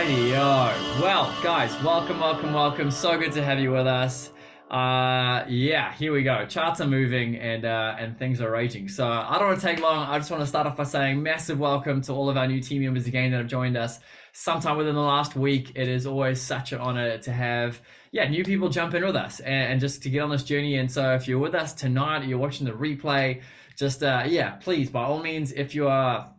Rightio. Well, guys, welcome. So good to have you with us. Yeah, here we go. Charts are moving and things are rating. So I don't want to take long. I just want to start off by saying massive welcome to all of our new team members again that have joined us sometime within the last week. It is always such an honor to have new people jump in with us and just to get on this journey. And so if you're with us tonight, you're watching the replay, just please by all means, if you are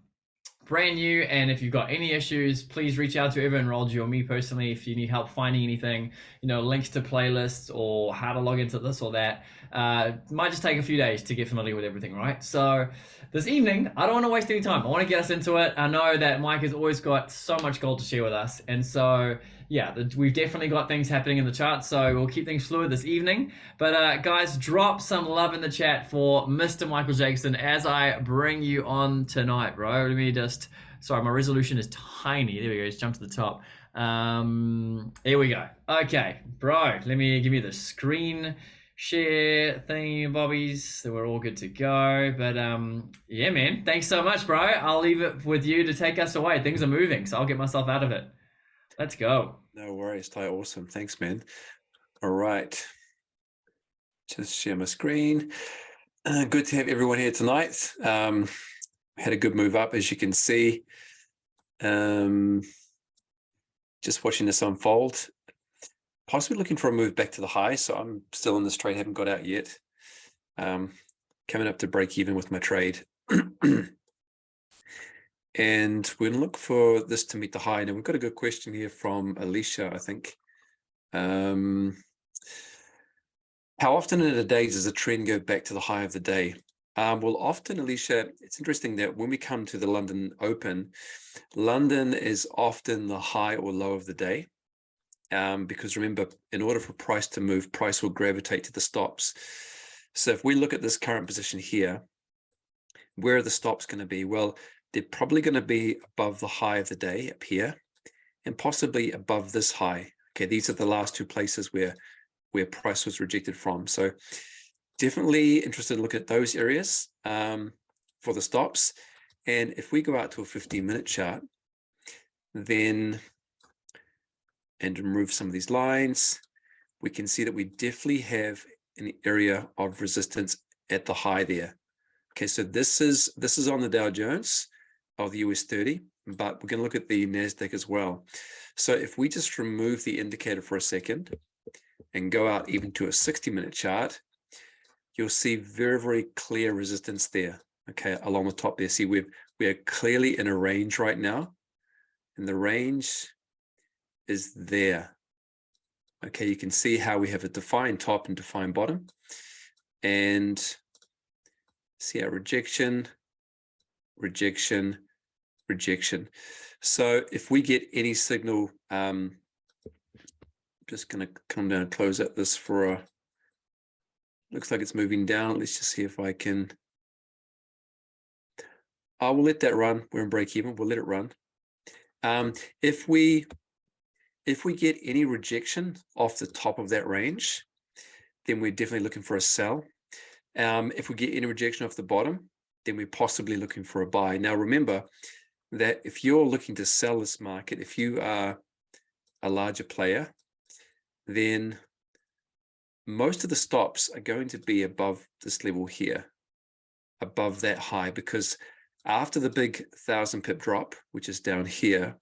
brand new and if you've got any issues, please reach out to whoever enrolled you or me personally if you need help finding anything, links to playlists or how to log into this or that. It might just take a few days to get familiar with everything, right? So this evening, I don't want to waste any time. I want to get us into it. I know that Mike has always got so much gold to share with us, and so we've definitely got things happening in the chat, so we'll keep things fluid this evening. But guys, drop some love in the chat for Mr. Michael Jacobson as I bring you on tonight, bro. Let me just, sorry, my resolution is tiny. There we go, just jump to the top. Here we go. Okay, bro, give me the screen share thing, bobbies, so we're all good to go. But yeah, man, thanks so much, bro. I'll leave it with you to take us away. Things are moving, so I'll get myself out of it. Let's go. No worries, Ty. Awesome. Thanks, man. All right. Just share my screen. Good to have everyone here tonight. Had a good move up, as you can see. Just watching this unfold. Possibly looking for a move back to the high. So I'm still in this trade, haven't got out yet. Coming up to break even with my trade. And we're going to look for this to meet the high. Now, we've got a good question here from Alicia, I think. How often in a day does a trend go back to the high of the day? Well, often, Alicia, it's interesting that when we come to the London Open, London is often the high or low of the day. Because remember, in order for price to move, price will gravitate to the stops. So if we look at this current position here, where are the stops going to be? Well, they're probably going to be above the high of the day up here and possibly above this high. Okay, these are the last two places where price was rejected from. So definitely interested to look at those areas for the stops. And if we go out to a 15-minute chart, then, and remove some of these lines, we can see that we definitely have an area of resistance at the high there. Okay, so this is on the Dow Jones of the US 30, but we're going to look at the NASDAQ as well. So if we just remove the indicator for a second and go out even to a 60-minute chart, you'll see very, very clear resistance there, okay, along the top there. See, we are clearly in a range right now, and the range is there. Okay, you can see how we have a defined top and defined bottom, and see our rejection. So if we get any signal, just going to come down and close out this for a, looks like it's moving down. Let's just see if I can, I will let that run. We're in break even, we'll let it run. If we get any rejection off the top of that range, then we're definitely looking for a sell. If we get any rejection off the bottom, then we're possibly looking for a buy. Now, remember that if you're looking to sell this market, if you are a larger player, then most of the stops are going to be above this level here, above that high, because after the big 1,000 pip drop, which is down here,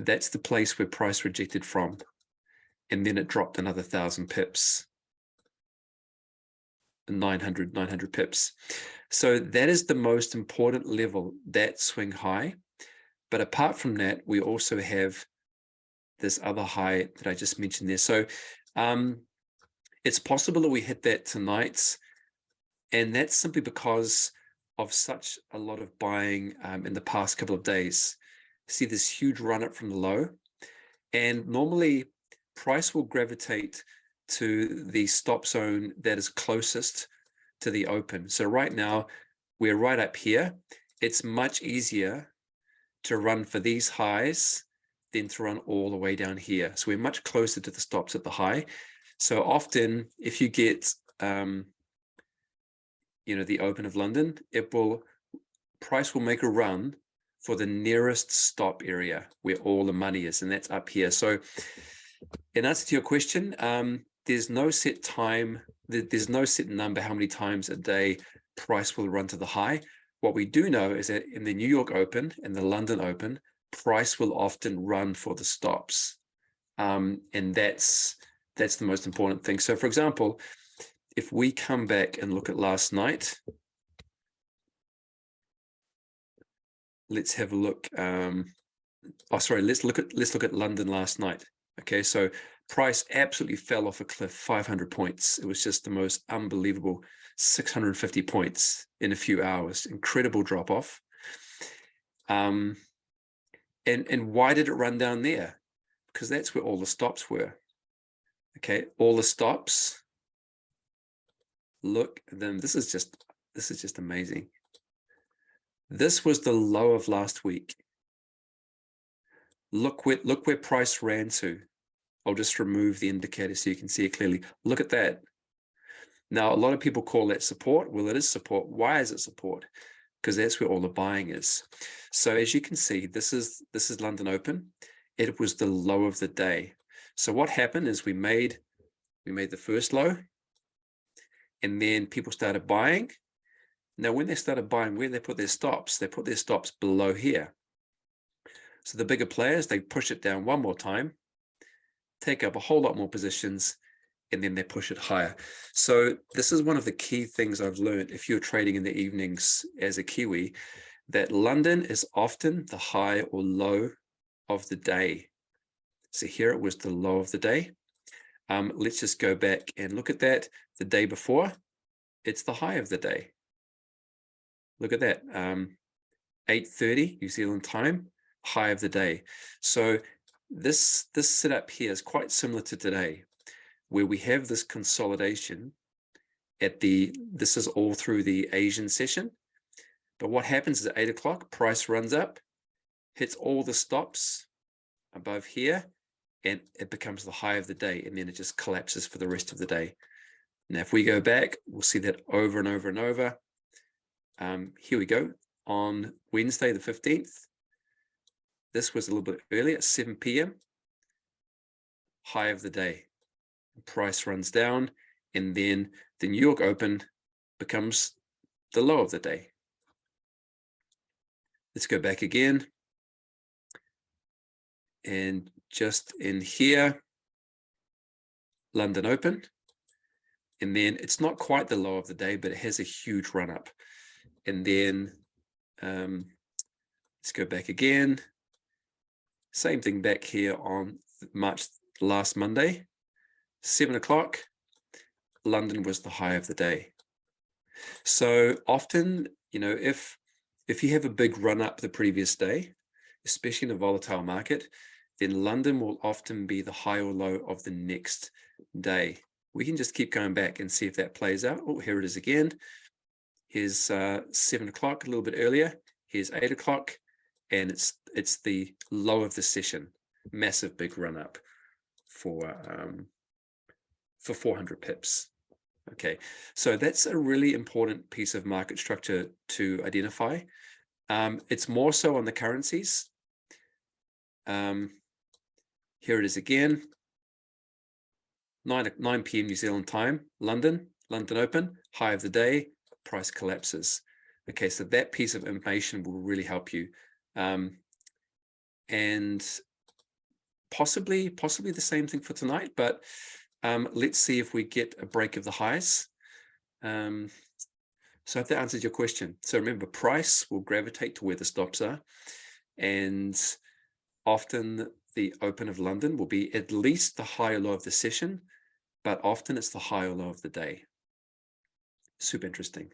that's the place where price rejected from. And then it dropped another 1,000 pips. 900 pips. So that is the most important level, that swing high. But apart from that, we also have this other high that I just mentioned there. So it's possible that we hit that tonight, and that's simply because of such a lot of buying in the past couple of days. See this huge run up from the low, and normally price will gravitate to the stop zone that is closest to the open. So right now we're right up here. It's much easier to run for these highs than to run all the way down here. So we're much closer to the stops at the high. So often if you get the open of London, price will make a run for the nearest stop area where all the money is, and that's up here. So in answer to your question, there's no set time, there's no set number how many times a day price will run to the high. What we do know is that in the New York Open and the London Open, price will often run for the stops. And that's the most important thing. So for example, if we come back and look at last night, let's have a look. Let's look at London last night. Okay, so price absolutely fell off a cliff, 500 points. It was just the most unbelievable 650 points in a few hours. Incredible drop off. And why did it run down there? Because that's where all the stops were. Okay, all the stops. Look at them. This is just amazing. This was the low of last week. Look where price ran to. I'll just remove the indicator so you can see it clearly. Look at that. Now, a lot of people call that support. Well, it is support. Why is it support? Because that's where all the buying is. So as you can see, this is London Open. It was the low of the day. So what happened is we made the first low, and then people started buying. Now, when they started buying, where they put their stops? They put their stops below here. So the bigger players, they push it down one more time, take up a whole lot more positions, and then they push it higher. So this is one of the key things I've learned if you're trading in the evenings as a Kiwi, that London is often the high or low of the day. So here it was the low of the day. Let's just go back and look at that. The day before, it's the high of the day. Look at that, 8:30 New Zealand time, high of the day. So this setup here is quite similar to today, where we have this consolidation this is all through the Asian session. But what happens is at 8 o'clock, price runs up, hits all the stops above here, and it becomes the high of the day, and then it just collapses for the rest of the day. Now, if we go back, we'll see that over and over and over. Here we go. On Wednesday, the 15th, this was a little bit earlier, at 7 p.m. High of the day. Price runs down, and then the New York Open becomes the low of the day. Let's go back again. And just in here, London Open. And then it's not quite the low of the day, but it has a huge run up. And then let's go back again. Same thing back here on last Monday, 7 o'clock. London was the high of the day. So often, if you have a big run up the previous day, especially in a volatile market, then London will often be the high or low of the next day. We can just keep going back and see if that plays out. Oh, here it is again. Here's 7 o'clock, a little bit earlier. Here's 8 o'clock, and it's the low of the session. Massive big run up for 400 pips. Okay, so that's a really important piece of market structure to identify. It's more so on the currencies. Here it is again. 9 p.m. New Zealand time, London Open, high of the day, price collapses. Okay, so that piece of information will really help you. And possibly the same thing for tonight, but let's see if we get a break of the highs. So if that answers your question. So remember, price will gravitate to where the stops are, and often the open of London will be at least the high or low of the session, but often it's the high or low of the day. Super interesting.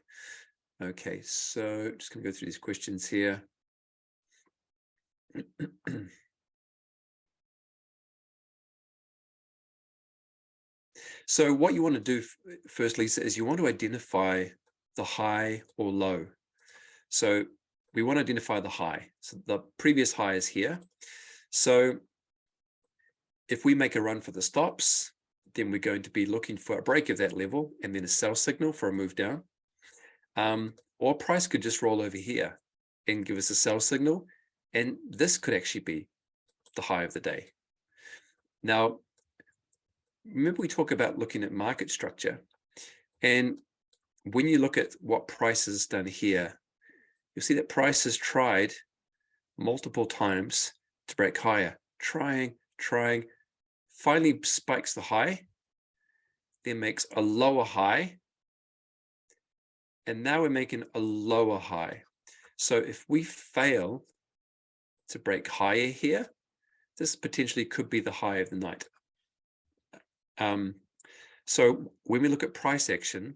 Okay, so just going to go through these questions here. So what you want to do first, Lisa, is you want to identify the high or low. So we want to identify the high. So the previous high is here. So if we make a run for the stops, then we're going to be looking for a break of that level and then a sell signal for a move down. Or price could just roll over here and give us a sell signal And this could actually be the high of the day. Now, remember we talk about looking at market structure. And when you look at what price has done here, you'll see that price has tried multiple times to break higher, trying, finally spikes the high, then makes a lower high, and now we're making a lower high. So if we fail to break higher here, this potentially could be the high of the night. So when we look at price action,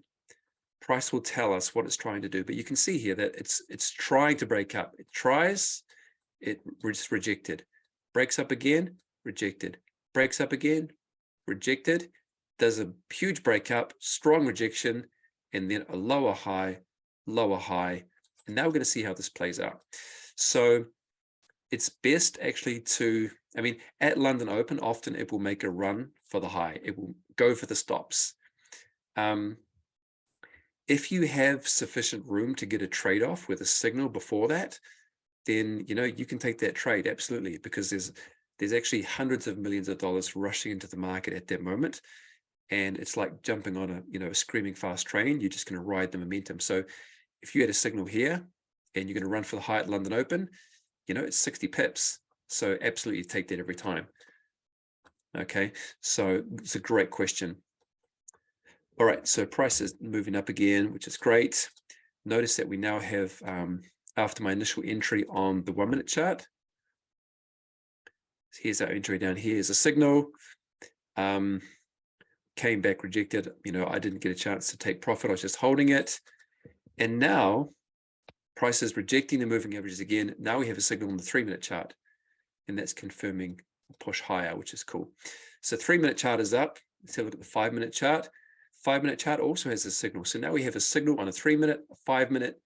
price will tell us what it's trying to do. But you can see here that it's trying to break up. It tries, it's rejected. Breaks up again, rejected. Breaks up again, rejected. Does a huge breakup, strong rejection, and then a lower high, and now we're going to see how this plays out. So it's best actually to, I mean, at London Open, often it will make a run for the high. It will go for the stops. If you have sufficient room to get a trade-off with a signal before that, then you can take that trade, absolutely, because there's actually hundreds of millions of dollars rushing into the market at that moment. And it's like jumping on a screaming fast train. You're just going to ride the momentum. So if you had a signal here and you're going to run for the high at London Open, it's 60 pips. So absolutely take that every time. Okay, so it's a great question. All right, so price is moving up again, which is great. Notice that we now have, after my initial entry on the 1 minute chart, here's our entry down here is a signal. Came back, rejected. I didn't get a chance to take profit. I was just holding it. And now price is rejecting the moving averages again. Now we have a signal on the 3 minute chart, and that's confirming a push higher, which is cool. So 3 minute chart is up. Let's have a look at the 5 minute chart. 5 minute chart also has a signal. So now we have a signal on a 3 minute, a 5 minute.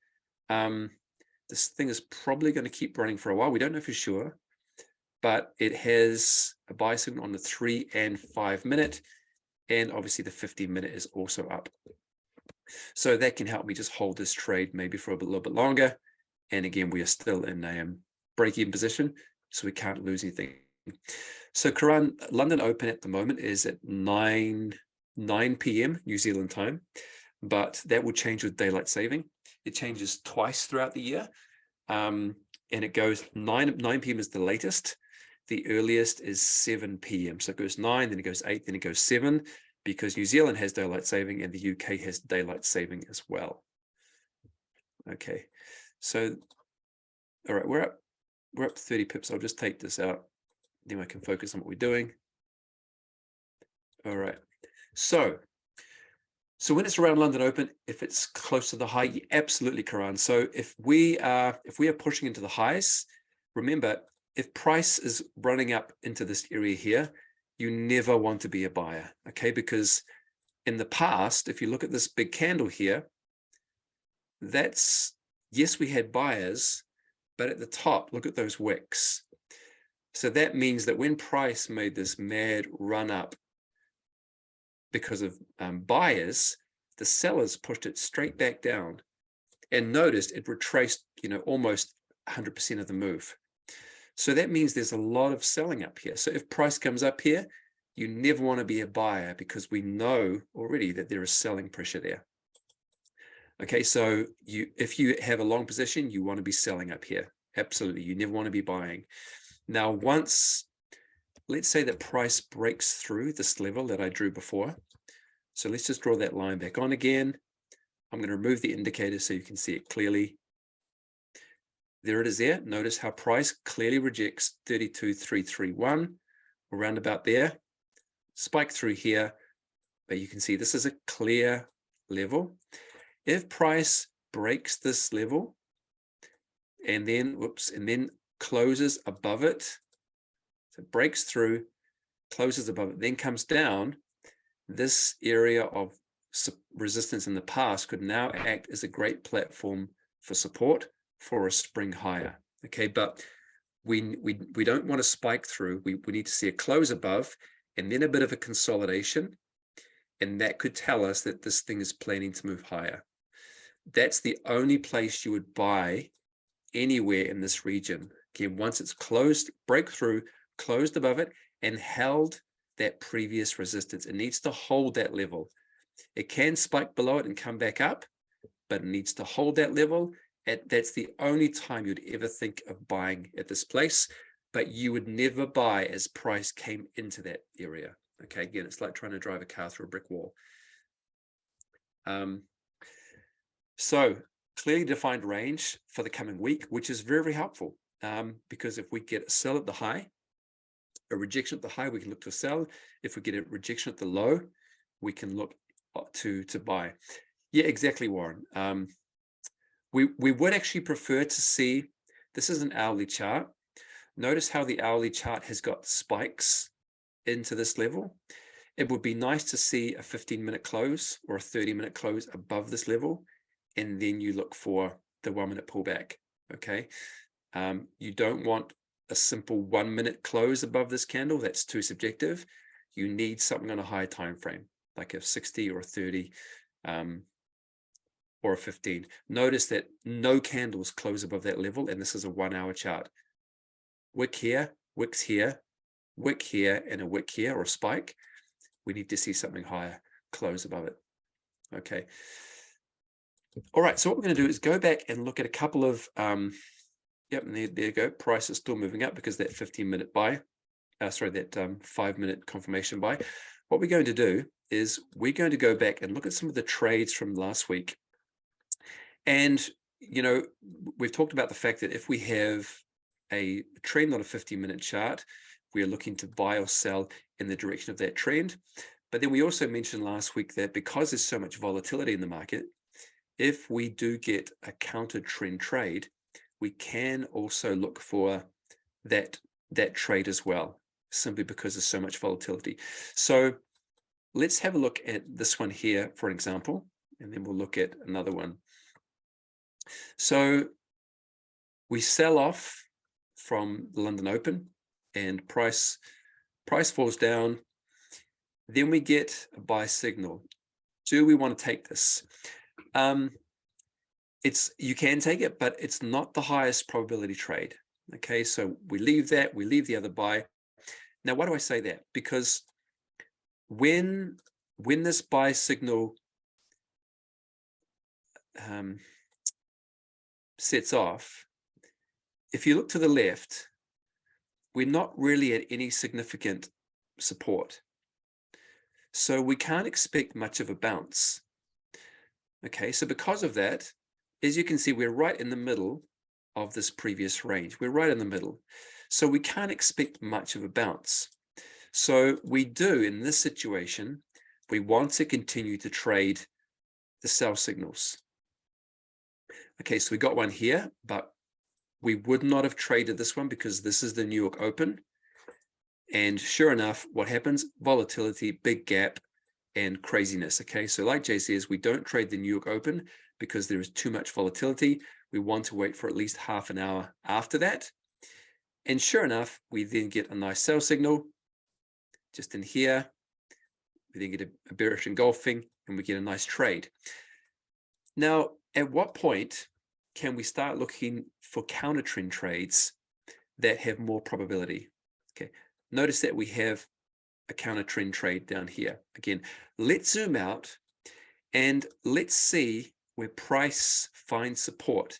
This thing is probably going to keep running for a while. We don't know for sure, but it has a buy signal on the 3 and 5 minute. And obviously the 50-minute is also up. So that can help me just hold this trade maybe for a little bit longer. And again, we are still in a break-even position, so we can't lose anything. So Karan, London Open at the moment is at 9 p.m. New Zealand time, but that will change with daylight saving. It changes twice throughout the year. And it goes 9 p.m. is the latest. The earliest is 7 p.m. So it goes 9, then it goes 8, then it goes 7, because New Zealand has daylight saving and the UK has daylight saving as well. Okay, so all right, we're up 30 pips. I'll just take this out, then I can focus on what we're doing. All right, so when it's around London Open, if it's close to the high, absolutely, Karan. So if we are pushing into the highs, remember, if price is running up into this area here, you never want to be a buyer, okay? Because in the past, if you look at this big candle here, yes, we had buyers, but at the top, look at those wicks. So that means that when price made this mad run up because of buyers, the sellers pushed it straight back down, and noticed it retraced, almost 100% of the move. So that means there's a lot of selling up here. So if price comes up here, you never want to be a buyer, because we know already that there is selling pressure there. Okay, so if you have a long position, you want to be selling up here. Absolutely, you never want to be buying. Now, let's say that price breaks through this level that I drew before. So let's just draw that line back on again. I'm going to remove the indicator so you can see it clearly. There it is there. Notice how price clearly rejects 32,331, around about there. Spike through here, but you can see this is a clear level. If price breaks this level and then closes above it, so it breaks through, closes above it, then comes down, this area of resistance in the past could now act as a great platform for support for a spring higher. Okay, but we don't want to spike through. We need to see a close above and then a bit of a consolidation, and that could tell us that this thing is planning to move higher. That's the only place you would buy anywhere in this region. Again, once it's closed, break through, closed above it, and held that previous resistance. It needs to hold that level. It can spike below it and come back up, but it needs to hold that level. That's the only time you'd ever think of buying at this place, but you would never buy as price came into that area. Okay, again, it's like trying to drive a car through a brick wall. So clearly defined range for the coming week, which is very, very helpful, because if we get a sell at the high, a rejection at the high, we can look to sell. If we get a rejection at the low, we can look to buy. Yeah, exactly, Warren. We would actually prefer to see, this is an hourly chart. Notice how the hourly chart has got spikes into this level. It would be nice to see a 15-minute close or a 30-minute close above this level, and then you look for the 1-minute pullback. Okay, you don't want a simple 1-minute close above this candle. That's too subjective. You need something on a higher time frame, like a 60 or a 30 or a 15. Notice that no candles close above that level, and this is a 1-hour chart. Wick here, wicks here, wick here, and a wick here, or a spike. We need to see something higher close above it. Okay. All right, so what we're going to do is go back and look at a couple of yep, and there you go. Price is still moving up because that 15-minute buy, that 5-minute confirmation buy. What we're going to do is we're going to go back and look at some of the trades from last week. And, you know, we've talked about the fact that if we have a trend on a 15-minute chart, we are looking to buy or sell in the direction of that trend. But then we also mentioned last week that because there's so much volatility in the market, if we do get a counter trend trade, we can also look for that trade as well, simply because there's so much volatility. So let's have a look at this one here, for example, and then we'll look at another one. So we sell off from the London Open, and price falls down. Then we get a buy signal. Do we want to take this? You can take it, but it's not the highest probability trade. Okay, so we leave that, we leave the other buy. Now, why do I say that? Because when this buy signal sets off, if you look to the left, we're not really at any significant support. So we can't expect much of a bounce. Okay, so because of that, as you can see, we're right in the middle of this previous range. We're right in the middle. So we can't expect much of a bounce. So we do, in this situation, we want to continue to trade the sell signals. Okay, so we got one here, but we would not have traded this one because this is the New York Open. And sure enough, what happens? Volatility, big gap, and craziness. Okay, so like Jay says, we don't trade the New York Open because there is too much volatility. We want to wait for at least half an hour after that. And sure enough, we then get a nice sell signal just in here. We then get a bearish engulfing, and we get a nice trade. Now, at what point can we start looking for counter trend trades that have more probability? Okay, notice that we have a counter trend trade down here. Again, let's zoom out and let's see where price finds support.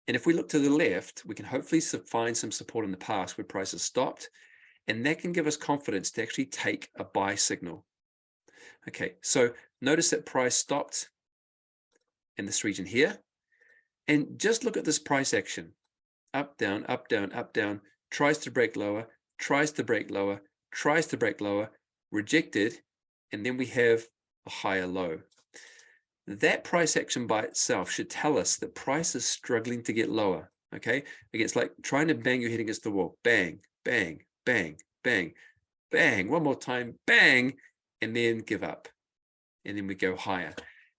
And if we look to the left, we can hopefully find some support in the past where price has stopped, and that can give us confidence to actually take a buy signal. Okay, so notice that price stopped in this region here, and just look at this price action. Up, down, up, down, up, down, tries to break lower, tries to break lower, tries to break lower, rejected, and then we have a higher low. That price action by itself should tell us that price is struggling to get lower. Okay, again, it's like trying to bang your head against the wall. Bang, bang, bang, bang, bang, one more time, bang, and then give up, and then we go higher.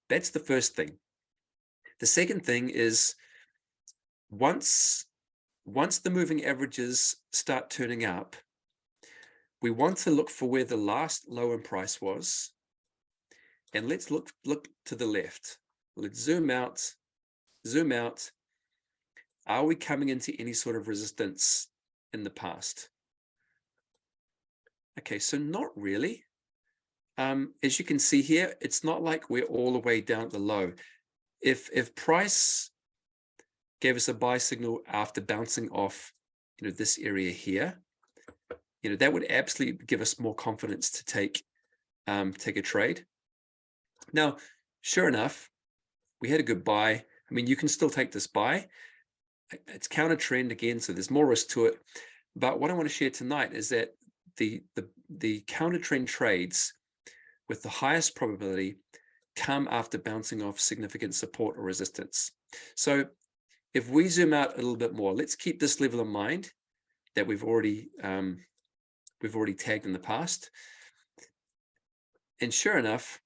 That's the first thing. The second thing is once the moving averages start turning up, we want to look for where the last low in price was. And let's look to the left. Let's zoom out, Are we coming into any sort of resistance in the past? Okay, so not really. As you can see here, it's not like we're all the way down at the low. If price gave us a buy signal after bouncing off, this area here, that would absolutely give us more confidence to take a trade. Now, sure enough, we had a good buy. I mean, you can still take this buy. It's counter trend again, so there's more risk to it. But what I want to share tonight is that the counter trend trades with the highest probability come after bouncing off significant support or resistance. So if we zoom out a little bit more, let's keep this level in mind that we've already tagged in the past. And sure enough,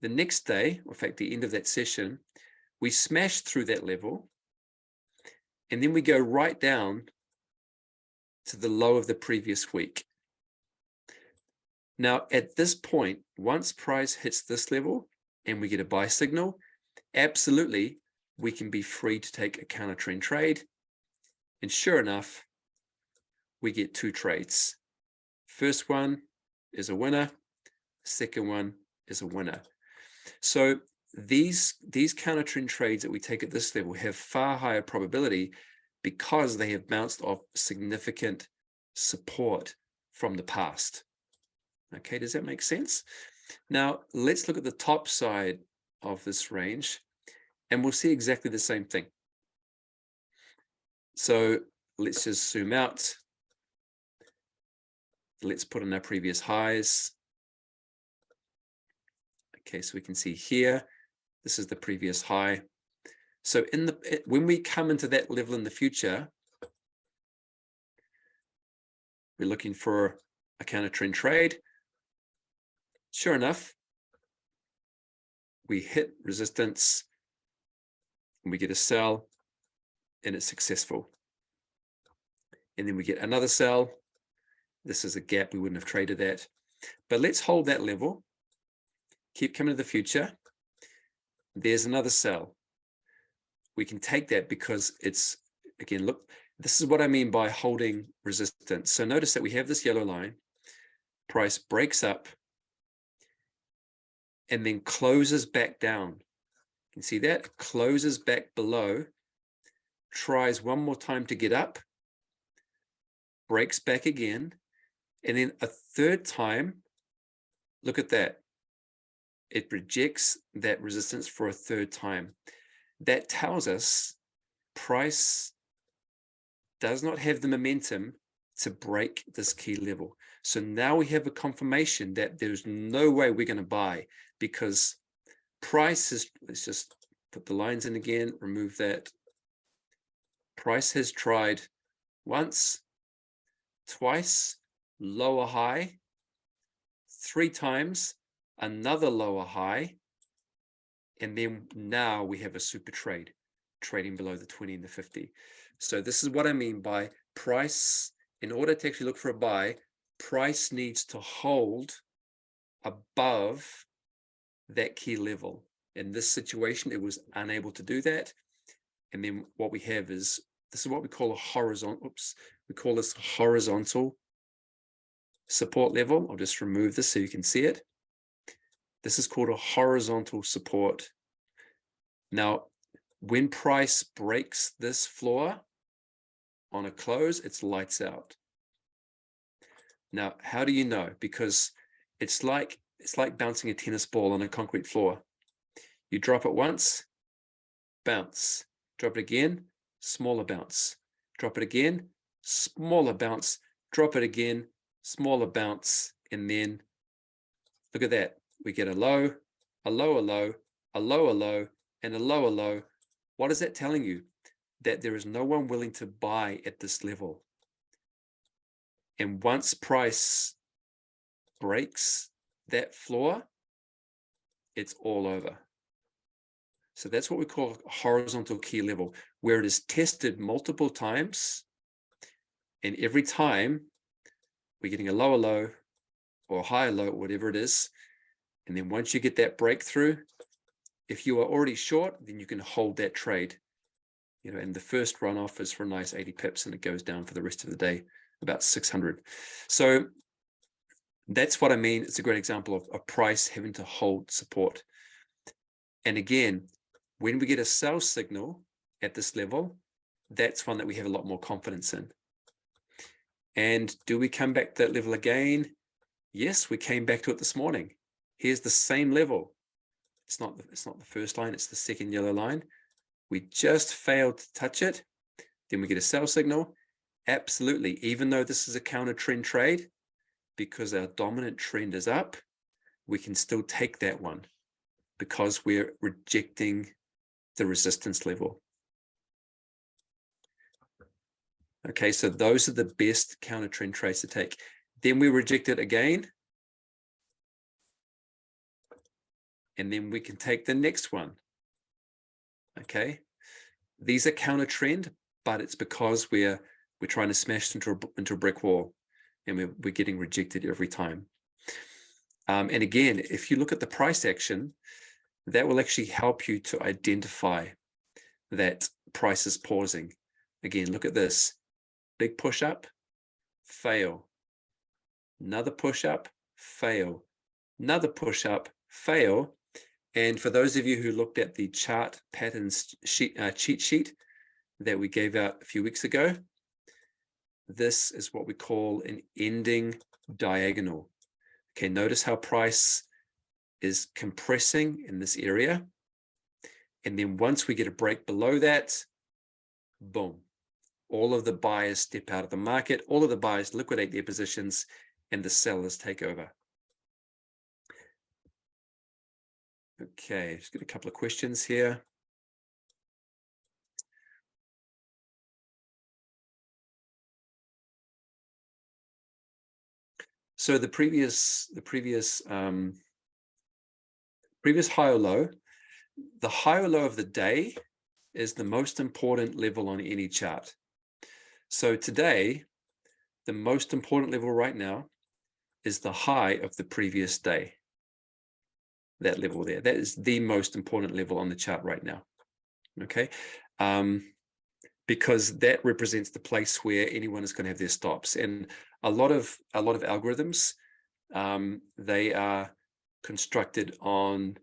the next day, or in fact, the end of that session, we smash through that level, and then we go right down to the low of the previous week. Now, at this point, once price hits this level and we get a buy signal, absolutely, we can be free to take a counter trend trade. And sure enough, we get two trades. First one is a winner. Second one is a winner. So these counter trend trades that we take at this level have far higher probability because they have bounced off significant support from the past. Okay, does that make sense? Now, let's look at the top side of this range, and we'll see exactly the same thing. So let's just zoom out. Let's put in our previous highs. Okay, so we can see here, this is the previous high. So when we come into that level in the future, we're looking for a counter trend trade. Sure enough, we hit resistance and we get a sell and it's successful. And then we get another sell. This is a gap we wouldn't have traded at. But let's hold that level. Keep coming to the future. There's another sell. We can take that because it's, again, look, this is what I mean by holding resistance. So notice that we have this yellow line. Price breaks up and then closes back down. You can see that, closes back below, tries one more time to get up, breaks back again, and then a third time, look at that. It rejects that resistance for a third time. That tells us price does not have the momentum to break this key level. So now we have a confirmation that there's no way we're going to buy because price is, let's just put the lines in again, remove that. Price has tried once, twice, lower high, 3 times, another lower high, and then now we have a super trade trading below the 20 and the 50. So this is what I mean by price. In order to actually look for a buy, price needs to hold above that key level. In this situation, it was unable to do that. And then what we have is, this is what we call a horizontal, we call this horizontal support level. I'll just remove this so you can see it. This is called a horizontal support. Now, when price breaks this floor on a close, it's lights out. Now, how do you know? Because it's like bouncing a tennis ball on a concrete floor. You drop it once, bounce. Drop it again, smaller bounce. Drop it again, smaller bounce. Drop it again, smaller bounce. And then look at that. We get a low, a low, a low, a low, a low, and a low, a low. What is that telling you? That there is no one willing to buy at this level. And once price breaks that floor, it's all over. So that's what we call a horizontal key level, where it is tested multiple times. And every time we're getting a lower low or a higher low, whatever it is. And then once you get that breakthrough, if you are already short, then you can hold that trade. and the first runoff is for a nice 80 pips and it goes down for the rest of the day, about 600. So that's what I mean. It's a great example of a price having to hold support. And again, when we get a sell signal at this level, that's one that we have a lot more confidence in. And do we come back to that level again? Yes, we came back to it this morning. Here's the same level. It's not the first line, it's the second yellow line. We just failed to touch it. Then we get a sell signal. Absolutely, even though this is a counter trend trade, because our dominant trend is up, we can still take that one because we're rejecting the resistance level. Okay, so those are the best counter trend trades to take. Then we reject it again. And then we can take the next one. Okay, these are counter trend, but it's because we're trying to smash into a brick wall, and we're getting rejected every time. And again, if you look at the price action, that will actually help you to identify that price is pausing. Again, look at this. Big push up, fail. Another push up, fail. Another push up, fail. And for those of you who looked at the chart patterns cheat sheet that we gave out a few weeks ago, this is what we call an ending diagonal. Okay, notice how price is compressing in this area. And then once we get a break below that, boom, all of the buyers step out of the market, all of the buyers liquidate their positions, and the sellers take over. Okay, just get a couple of questions here. So the previous high or low, the high or low of the day is the most important level on any chart. So today, the most important level right now is the high of the previous day. That level there, that is the most important level on the chart right now. Okay, because that represents the place where anyone is going to have their stops. And a lot of algorithms, they are constructed on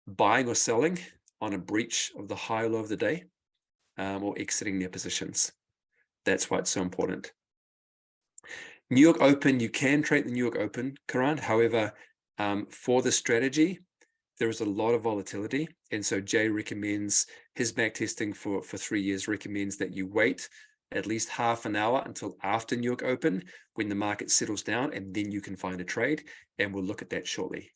buying or selling on a breach of the high or low of the day, or exiting their positions. That's why it's so important. New York Open, you can trade the New York Open, Karan. However, for the strategy, there is a lot of volatility. And so Jay recommends, his back testing for 3 years recommends that you wait at least half an hour until after New York Open, when the market settles down, and then you can find a trade. And we'll look at that shortly.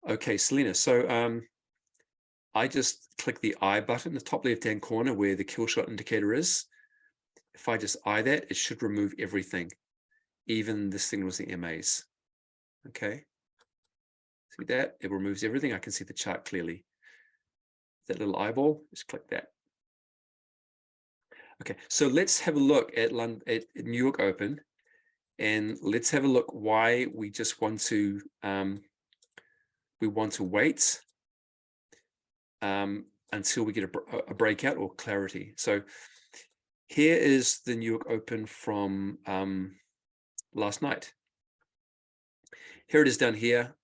Okay, Selena, so I just click the eye button, the top left-hand corner where the Killshot indicator is. If I just eye that, it should remove everything, even the signals, the MAs. Okay, see that? It removes everything. I can see the chart clearly. That little eyeball, just click that. Okay, so let's have a look at New York Open, and let's have a look why we just want to wait until we get a breakout or clarity. So here is the New York Open from last night. Here it is down here.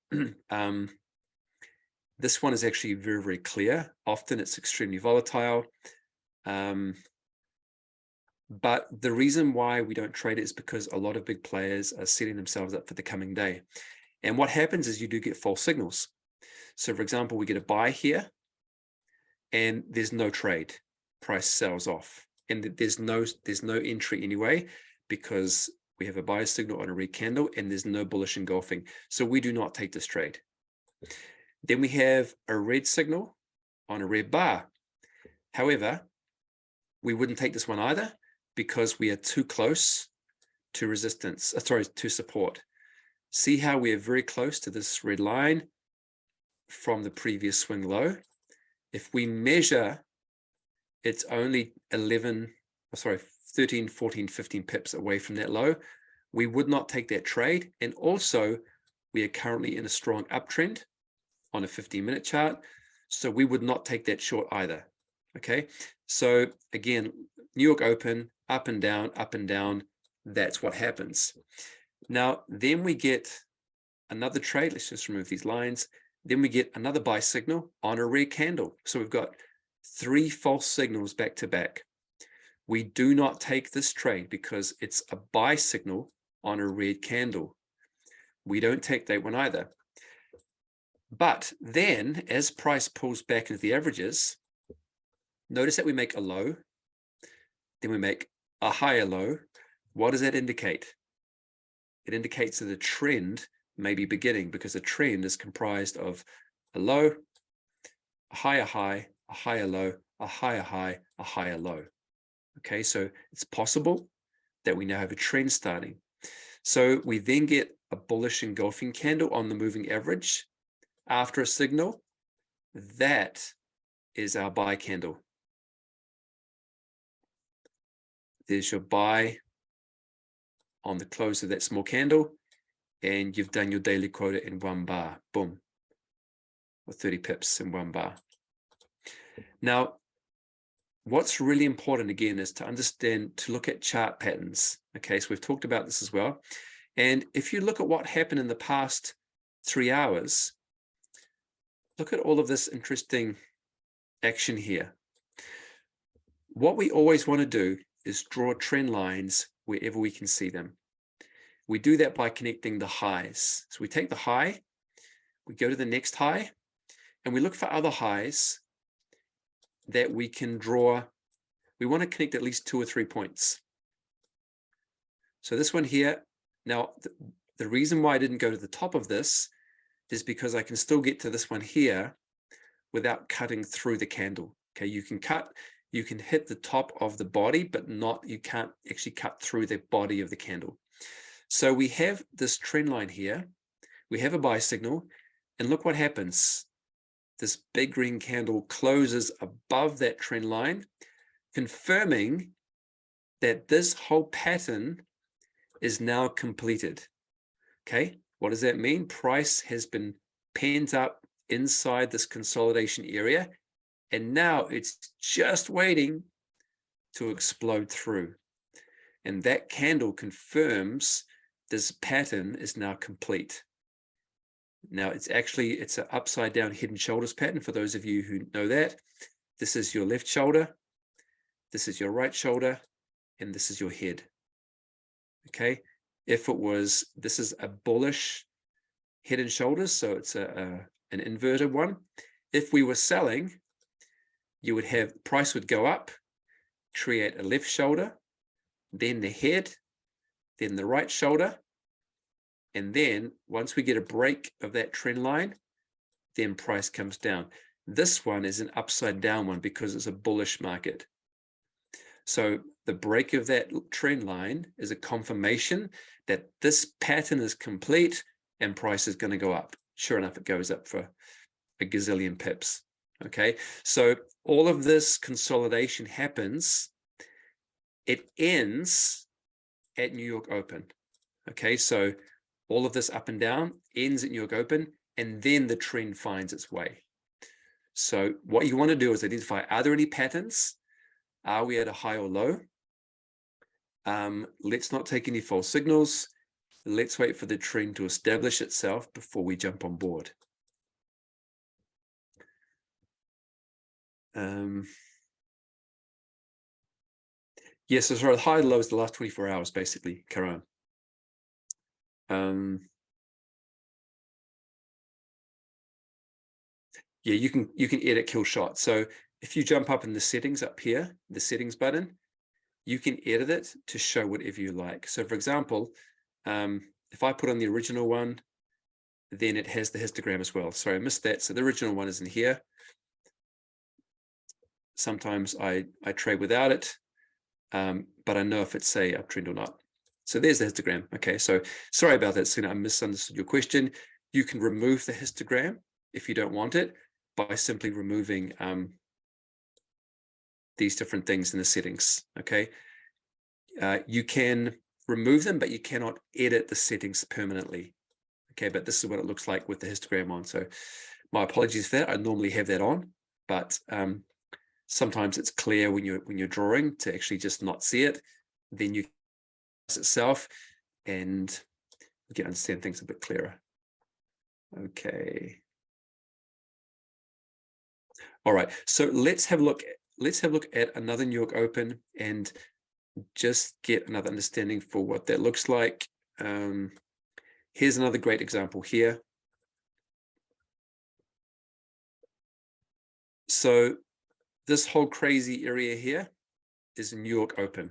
This one is actually very, very clear. Often it's extremely volatile. But the reason why we don't trade it is because a lot of big players are setting themselves up for the coming day. And what happens is you do get false signals. So for example, we get a buy here and there's no trade. Price sells off. And there's no entry anyway, because we have a buy signal on a red candle and there's no bullish engulfing. So we do not take this trade. Then we have a red signal on a red bar. However, we wouldn't take this one either because we are too close to resistance, to support. See how we are very close to this red line from the previous swing low. If we measure, it's only 13, 14, 15 pips away from that low. We would not take that trade. And also, we are currently in a strong uptrend on a 15-minute chart. So we would not take that short either. Okay. So again, New York Open, up and down, up and down. That's what happens. Now, then we get another trade. Let's just remove these lines. Then we get another buy signal on a red candle. So we've got 3 false signals back to back. We do not take this trade because it's a buy signal on a red candle. We don't take that one either. But then as price pulls back into the averages, notice that we make a low, then we make a higher low. What does that indicate? It indicates that a trend may be beginning, because a trend is comprised of a low, a higher high, a higher low, a higher high, a higher low. Okay, so it's possible that we now have a trend starting. So we then get a bullish engulfing candle on the moving average after a signal. That is our buy candle. There's your buy on the close of that small candle, and you've done your daily quota in 1 bar. Boom. Or 30 pips in 1 bar. Now, what's really important again is to understand, to look at chart patterns. Okay, so we've talked about this as well. And if you look at what happened in the past 3 hours, look at all of this interesting action here. What we always want to do is draw trend lines wherever we can see them. We do that by connecting the highs. So we take the high, we go to the next high, and we look for other highs that we can draw. We want to connect at least 2 or 3 points. So this one here, now the reason why I didn't go to the top of this is because I can still get to this one here without cutting through the candle. Okay, you can hit the top of the body, but you can't actually cut through the body of the candle. So we have this trend line here, we have a buy signal, and look what happens. This big green candle closes above that trend line, confirming that this whole pattern is now completed. Okay, what does that mean? Price has been pent up inside this consolidation area, and now it's just waiting to explode through. And that candle confirms this pattern is now complete. Now it's an upside down head and shoulders pattern. For those of you who know that, this is your left shoulder, this is your right shoulder, and this is your head. Okay, this is a bullish head and shoulders, so it's an inverted one. If we were selling, you would have price would go up, create a left shoulder, then the head, then the right shoulder, and then once we get a break of that trend line, then price comes down. This one is an upside down one because it's a bullish market. So the break of that trend line is a confirmation that this pattern is complete and price is going to go up. Sure enough, it goes up for a gazillion pips. Okay, so all of this consolidation happens. It ends at New York Open. Okay, so all of this up and down ends at New York Open, and then the trend finds its way. So what you want to do is identify, are there any patterns? Are we at a high or low? Let's not take any false signals. Let's wait for the trend to establish itself before we jump on board. Yes, so sorry, the high and low is the last 24 hours, basically, Karan. Yeah, you can edit Killshot. So if you jump up in the settings up here, the settings button, you can edit it to show whatever you like. So for example, if I put on the original one, then it has the histogram as well. Sorry, I missed that. So the original one is in here. Sometimes I trade without it, but I know if it's say uptrend or not. So there's the histogram. Okay, so sorry about that, Sina. I misunderstood your question. You can remove the histogram if you don't want it by simply removing these different things in the settings. Okay, you can remove them, but you cannot edit the settings permanently. Okay, but this is what it looks like with the histogram on. So my apologies for that. I normally have that on, but sometimes it's clear when you're drawing to actually just not see it. Then you itself, and you can understand things a bit clearer. Okay. All right. So let's have a look. Let's have a look at another New York Open and just get another understanding for what that looks like. Here's another great example here. So this whole crazy area here is a New York Open.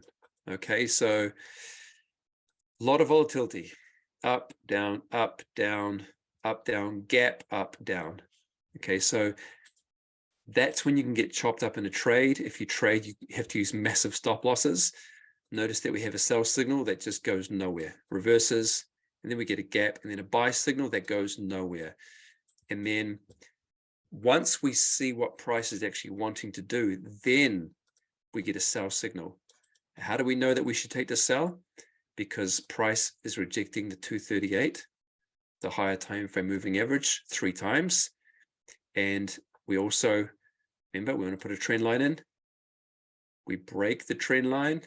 Okay, so a lot of volatility, up, down, up, down, up, down, gap, up, down. Okay, so that's when you can get chopped up in a trade. If you trade, you have to use massive stop losses. Notice that we have a sell signal that just goes nowhere, reverses, and then we get a gap, and then a buy signal that goes nowhere. And then once we see what price is actually wanting to do, then we get a sell signal. How do we know that we should take the sell? Because price is rejecting the 238, the higher time frame moving average, 3 times. And we also, remember, we want to put a trend line in. We break the trend line,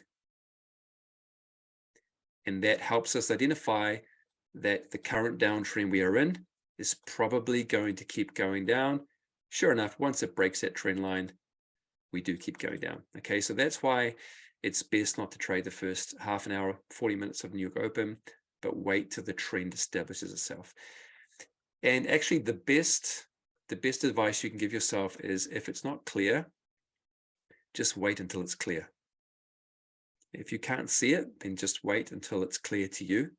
and that helps us identify that the current downtrend we are in is probably going to keep going down. Sure enough, once it breaks that trend line, we do keep going down. Okay, so that's why it's best not to trade the first half an hour, 40 minutes of New York Open, but wait till the trend establishes itself. And actually the best advice you can give yourself is, if it's not clear, just wait until it's clear. If you can't see it, then just wait until it's clear to you,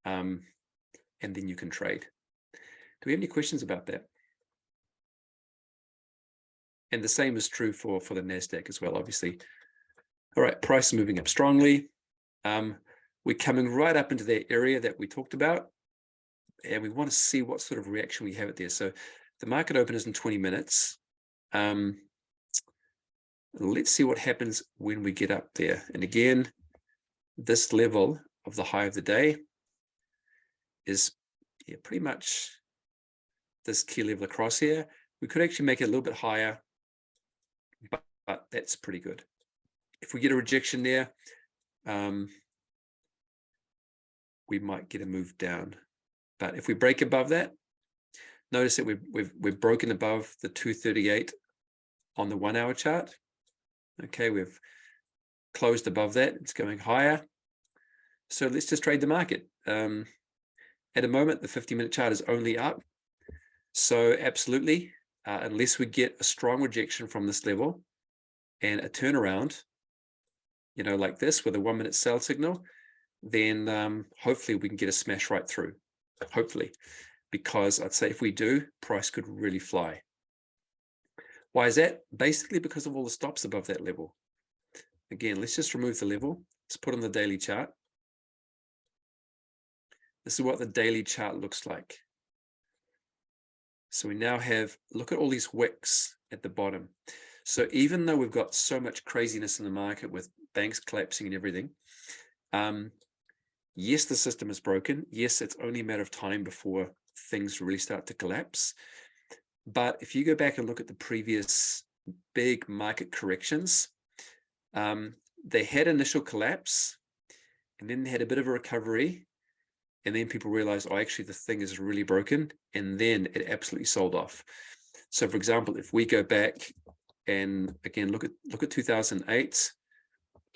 and then you can trade. Do we have any questions about that? And the same is true for the NASDAQ as well, obviously. All right, price is moving up strongly. We're coming right up into that area that we talked about, and we want to see what sort of reaction we have it there. So the market open is in 20 minutes. Let's see what happens when we get up there. And again, this level of the high of the day is pretty much this key level across here. We could actually make it a little bit higher, but that's pretty good. If we get a rejection there, we might get a move down. But if we break above that, notice that we've broken above the 238 on the 1 hour chart. Okay, we've closed above that. It's going higher. So let's just trade the market. At the moment, the 50-minute chart is only up. So absolutely, unless we get a strong rejection from this level and a turnaround, like this with a 1-minute sell signal, then hopefully we can get a smash right through. Hopefully, because I'd say if we do, price could really fly. Why is that? Basically because of all the stops above that level. Again, let's just remove the level. Let's put on the daily chart. This is what the daily chart looks like. So we now have, look at all these wicks at the bottom. So even though we've got so much craziness in the market with banks collapsing and everything, yes, the system is broken. Yes, it's only a matter of time before things really start to collapse. But if you go back and look at the previous big market corrections, they had initial collapse, and then they had a bit of a recovery, and then people realized, oh, actually the thing is really broken, and then it absolutely sold off. So for example, if we go back and again look at 2008,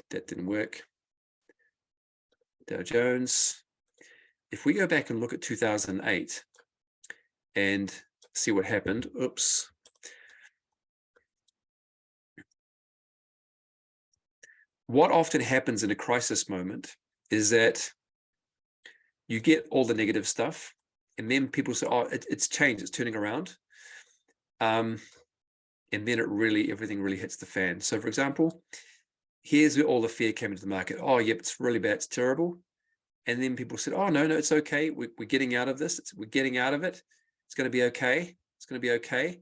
that didn't work. Dow Jones. If we go back and look at 2008 and see what happened, oops. What often happens in a crisis moment is that you get all the negative stuff, and then people say, oh, it's changed, it's turning around. And then everything really hits the fan. So for example, here's where all the fear came into the market. Oh, yep, it's really bad, it's terrible. And then people said, oh, no, it's okay. We're getting out of this. We're getting out of it. It's going to be okay. It's going to be okay.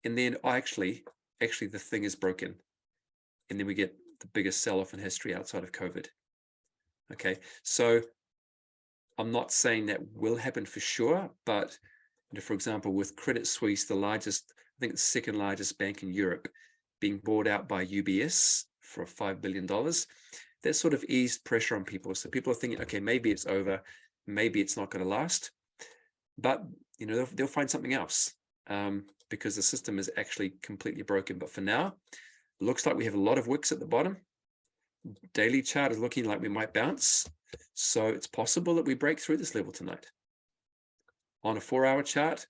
And then, oh, actually, the thing is broken. And then we get the biggest sell-off in history outside of COVID. Okay, so I'm not saying that will happen for sure, but for example, with Credit Suisse, the largest, I think the second largest bank in Europe, being bought out by UBS for $5 billion, that sort of eased pressure on people. So people are thinking, okay, maybe it's over, maybe it's not going to last, but they'll find something else because the system is actually completely broken. But for now, it looks like we have a lot of wicks at the bottom. Daily chart is looking like we might bounce. So it's possible that we break through this level tonight. On a 4-hour chart,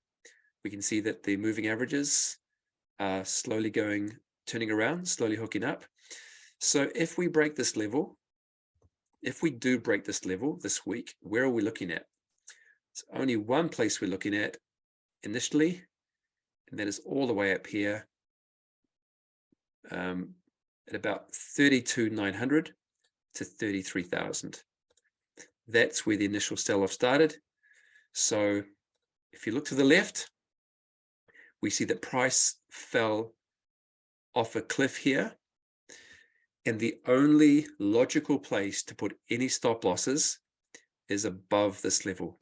we can see that the moving averages are slowly turning around, slowly hooking up. So if we break this level, if we do break this level this week, where are we looking at? It's only one place we're looking at initially, and that is all the way up here at about 32,900 to 33,000. That's where the initial sell-off started. So if you look to the left, we see that price fell off a cliff here. And the only logical place to put any stop losses is above this level.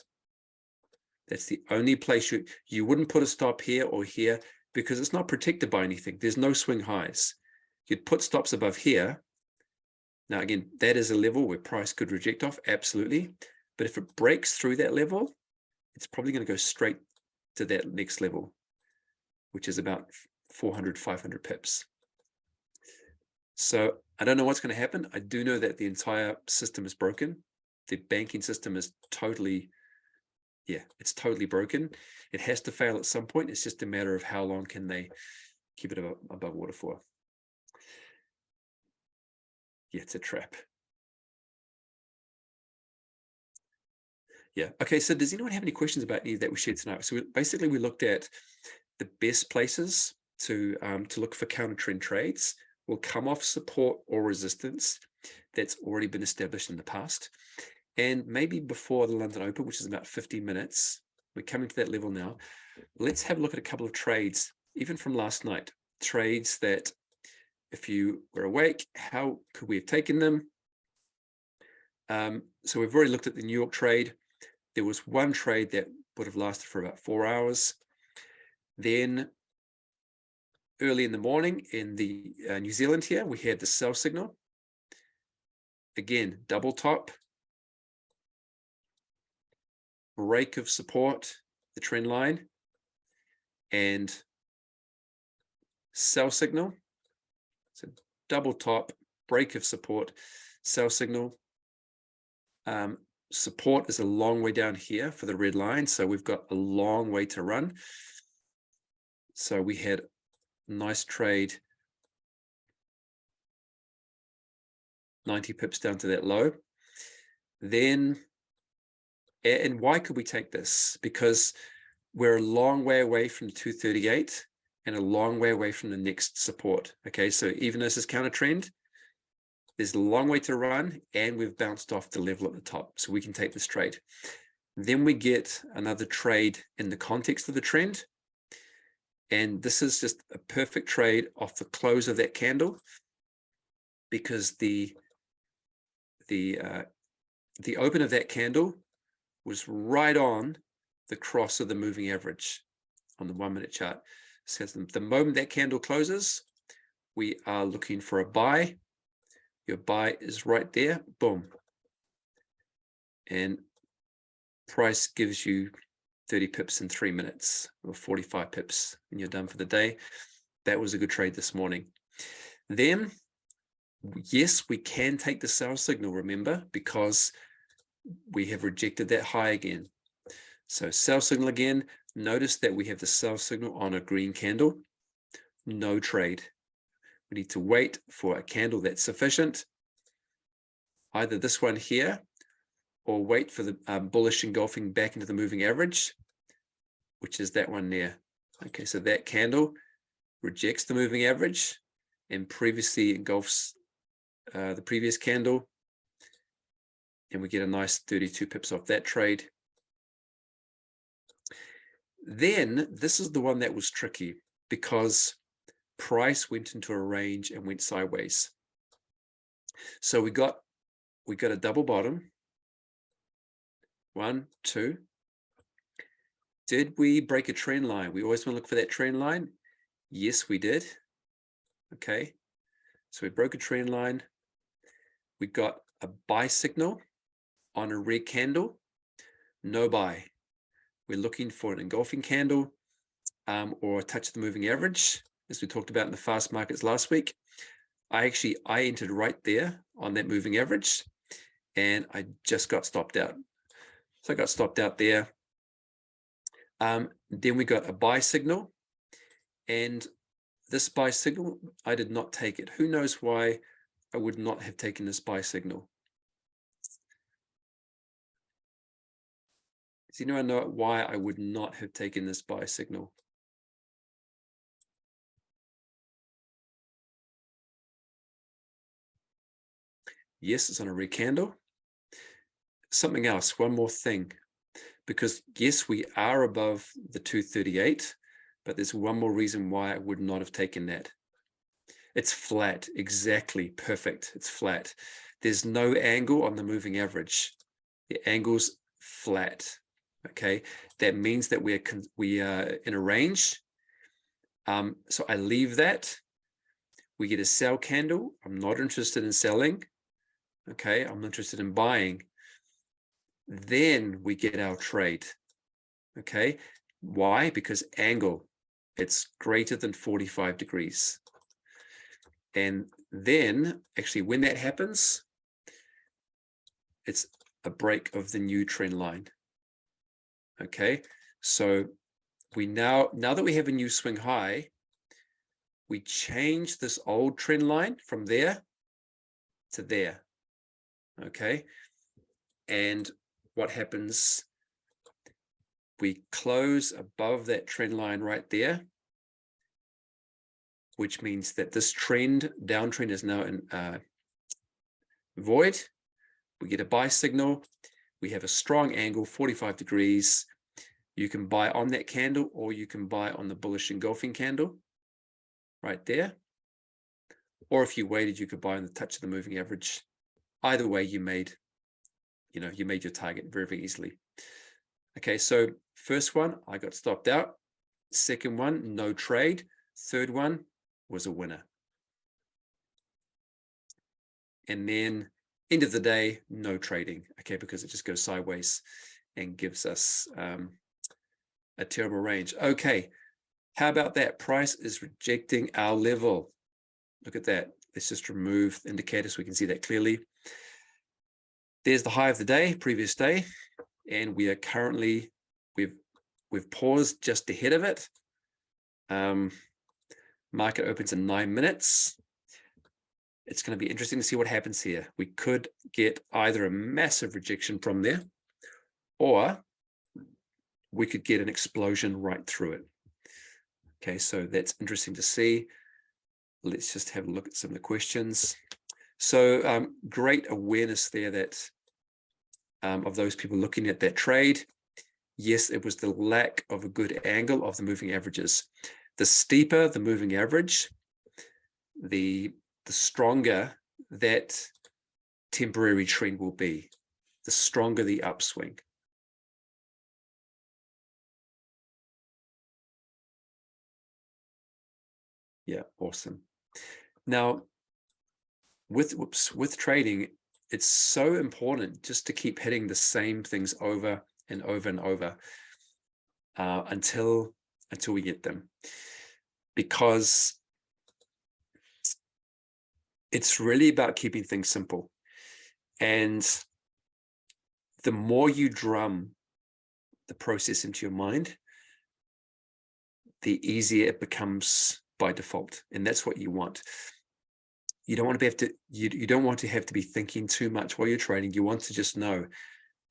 That's the only place you wouldn't put a stop here or here because it's not protected by anything. There's no swing highs. You'd put stops above here. Now, again, that is a level where price could reject off, absolutely. But if it breaks through that level, it's probably going to go straight to that next level, which is about 400, 500 pips. So I don't know what's going to happen. I do know that the entire system is broken. The banking system is totally, it's totally broken. It has to fail at some point. It's just a matter of how long can they keep it above water for. Yeah, it's a trap. Yeah. Okay. So does anyone have any questions about any that we shared tonight? So basically we looked at the best places to look for counter trend trades. Will come off support or resistance that's already been established in the past. And maybe before the London Open, which is about 15 minutes, we're coming to that level now. Let's have a look at a couple of trades, even from last night. Trades that, if you were awake, how could we have taken them? So we've already looked at the New York trade. There was one trade that would have lasted for about 4 hours. Then early in the morning in the New Zealand here, we had the sell signal. Again, double top, break of support, the trend line, and sell signal. So double top, break of support, sell signal. Support is a long way down here for the red line, so we've got a long way to run. So we had nice trade, 90 pips down to that low. Then, and why could we take this? Because we're a long way away from 238 and a long way away from the next support. Okay, so even as this counter trend, there's a long way to run and we've bounced off the level at the top. So we can take this trade. Then we get another trade in the context of the trend. And this is just a perfect trade off the close of that candle because the open of that candle was right on the cross of the moving average on the 1-minute chart. So the moment that candle closes, we are looking for a buy. Your buy is right there, boom. And price gives you 30 pips in 3 minutes or 45 pips and you're done for the day. That was a good trade this morning. Then, yes, we can take the sell signal, remember, because we have rejected that high again. So sell signal again, notice that we have the sell signal on a green candle, no trade. We need to wait for a candle that's sufficient, either this one here, or wait for the bullish engulfing back into the moving average, which is that one there. Okay, so that candle rejects the moving average and previously engulfs the previous candle, and we get a nice 32 pips off that trade. Then this is the one that was tricky because price went into a range and went sideways. So we got a double bottom. 1, 2. Did we break a trend line? We always want to look for that trend line. Yes, we did. Okay. So we broke a trend line. We got a buy signal on a red candle. No buy. We're looking for an engulfing candle or a touch of the moving average, as we talked about in the fast markets last week. I entered right there on that moving average, and I just got stopped out. So I got stopped out there. Then we got a buy signal, and this buy signal, I did not take it. Who knows why I would not have taken this buy signal? Does anyone know why I would not have taken this buy signal? Yes, it's on a red candle. Something else, one more thing, because yes, we are above the 238, but there's one more reason why I would not have taken that. It's flat, exactly, perfect. It's flat. There's no angle on the moving average. The angle's flat. Okay, that means that we are in a range. So I leave that. We get a sell candle. I'm not interested in selling. Okay, I'm interested in buying. Then we get our trade. Okay, why? Because angle, it's greater than 45 degrees. And then actually when that happens, it's a break of the new trend line. Okay, so we now that we have a new swing high, we change this old trend line from there to there. Okay, and what happens? We close above that trend line right there, which means that this downtrend is now in void. We get a buy signal. We have a strong angle, 45 degrees. You can buy on that candle, or you can buy on the bullish engulfing candle right there. Or if you waited, you could buy on the touch of the moving average. Either way, you made your target very, very easily. Okay, so first one, I got stopped out. Second one, no trade. Third one was a winner. And then end of the day, no trading, okay, because it just goes sideways and gives us a terrible range. Okay, how about that? Price is rejecting our level. Look at that. Let's just remove the indicator so we can see that clearly. There's the high of the day, previous day, and we are currently, we've paused just ahead of it. Market opens in 9 minutes. It's going to be interesting to see what happens here. We could get either a massive rejection from there, or we could get an explosion right through it. Okay, so that's interesting to see. Let's just have a look at some of the questions. So great awareness there that of those people looking at that trade. Yes, it was the lack of a good angle of the moving averages. The steeper the moving average, the stronger that temporary trend will be, the stronger the upswing. Yeah, awesome. Now, with trading, it's so important just to keep hitting the same things over and over and over until we get them, because it's really about keeping things simple. And the more you drum the process into your mind, the easier it becomes by default. And that's what you want. You don't want to you don't want to have to be thinking too much while you're trading. You want to just know,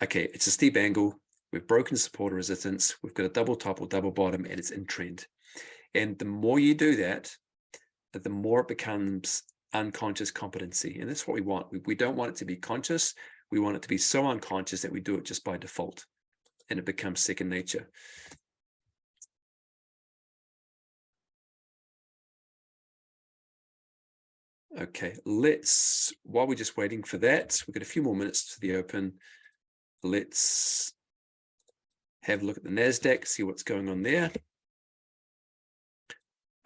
okay, it's a steep angle. We've broken support or resistance. We've got a double top or double bottom, and it's in trend. And the more you do that, the more it becomes unconscious competency. And that's what we want. We don't want it to be conscious. We want it to be so unconscious that we do it just by default, and it becomes second nature. Okay, while we're just waiting for that, we've got a few more minutes to the open. Let's have a look at the NASDAQ, see what's going on there.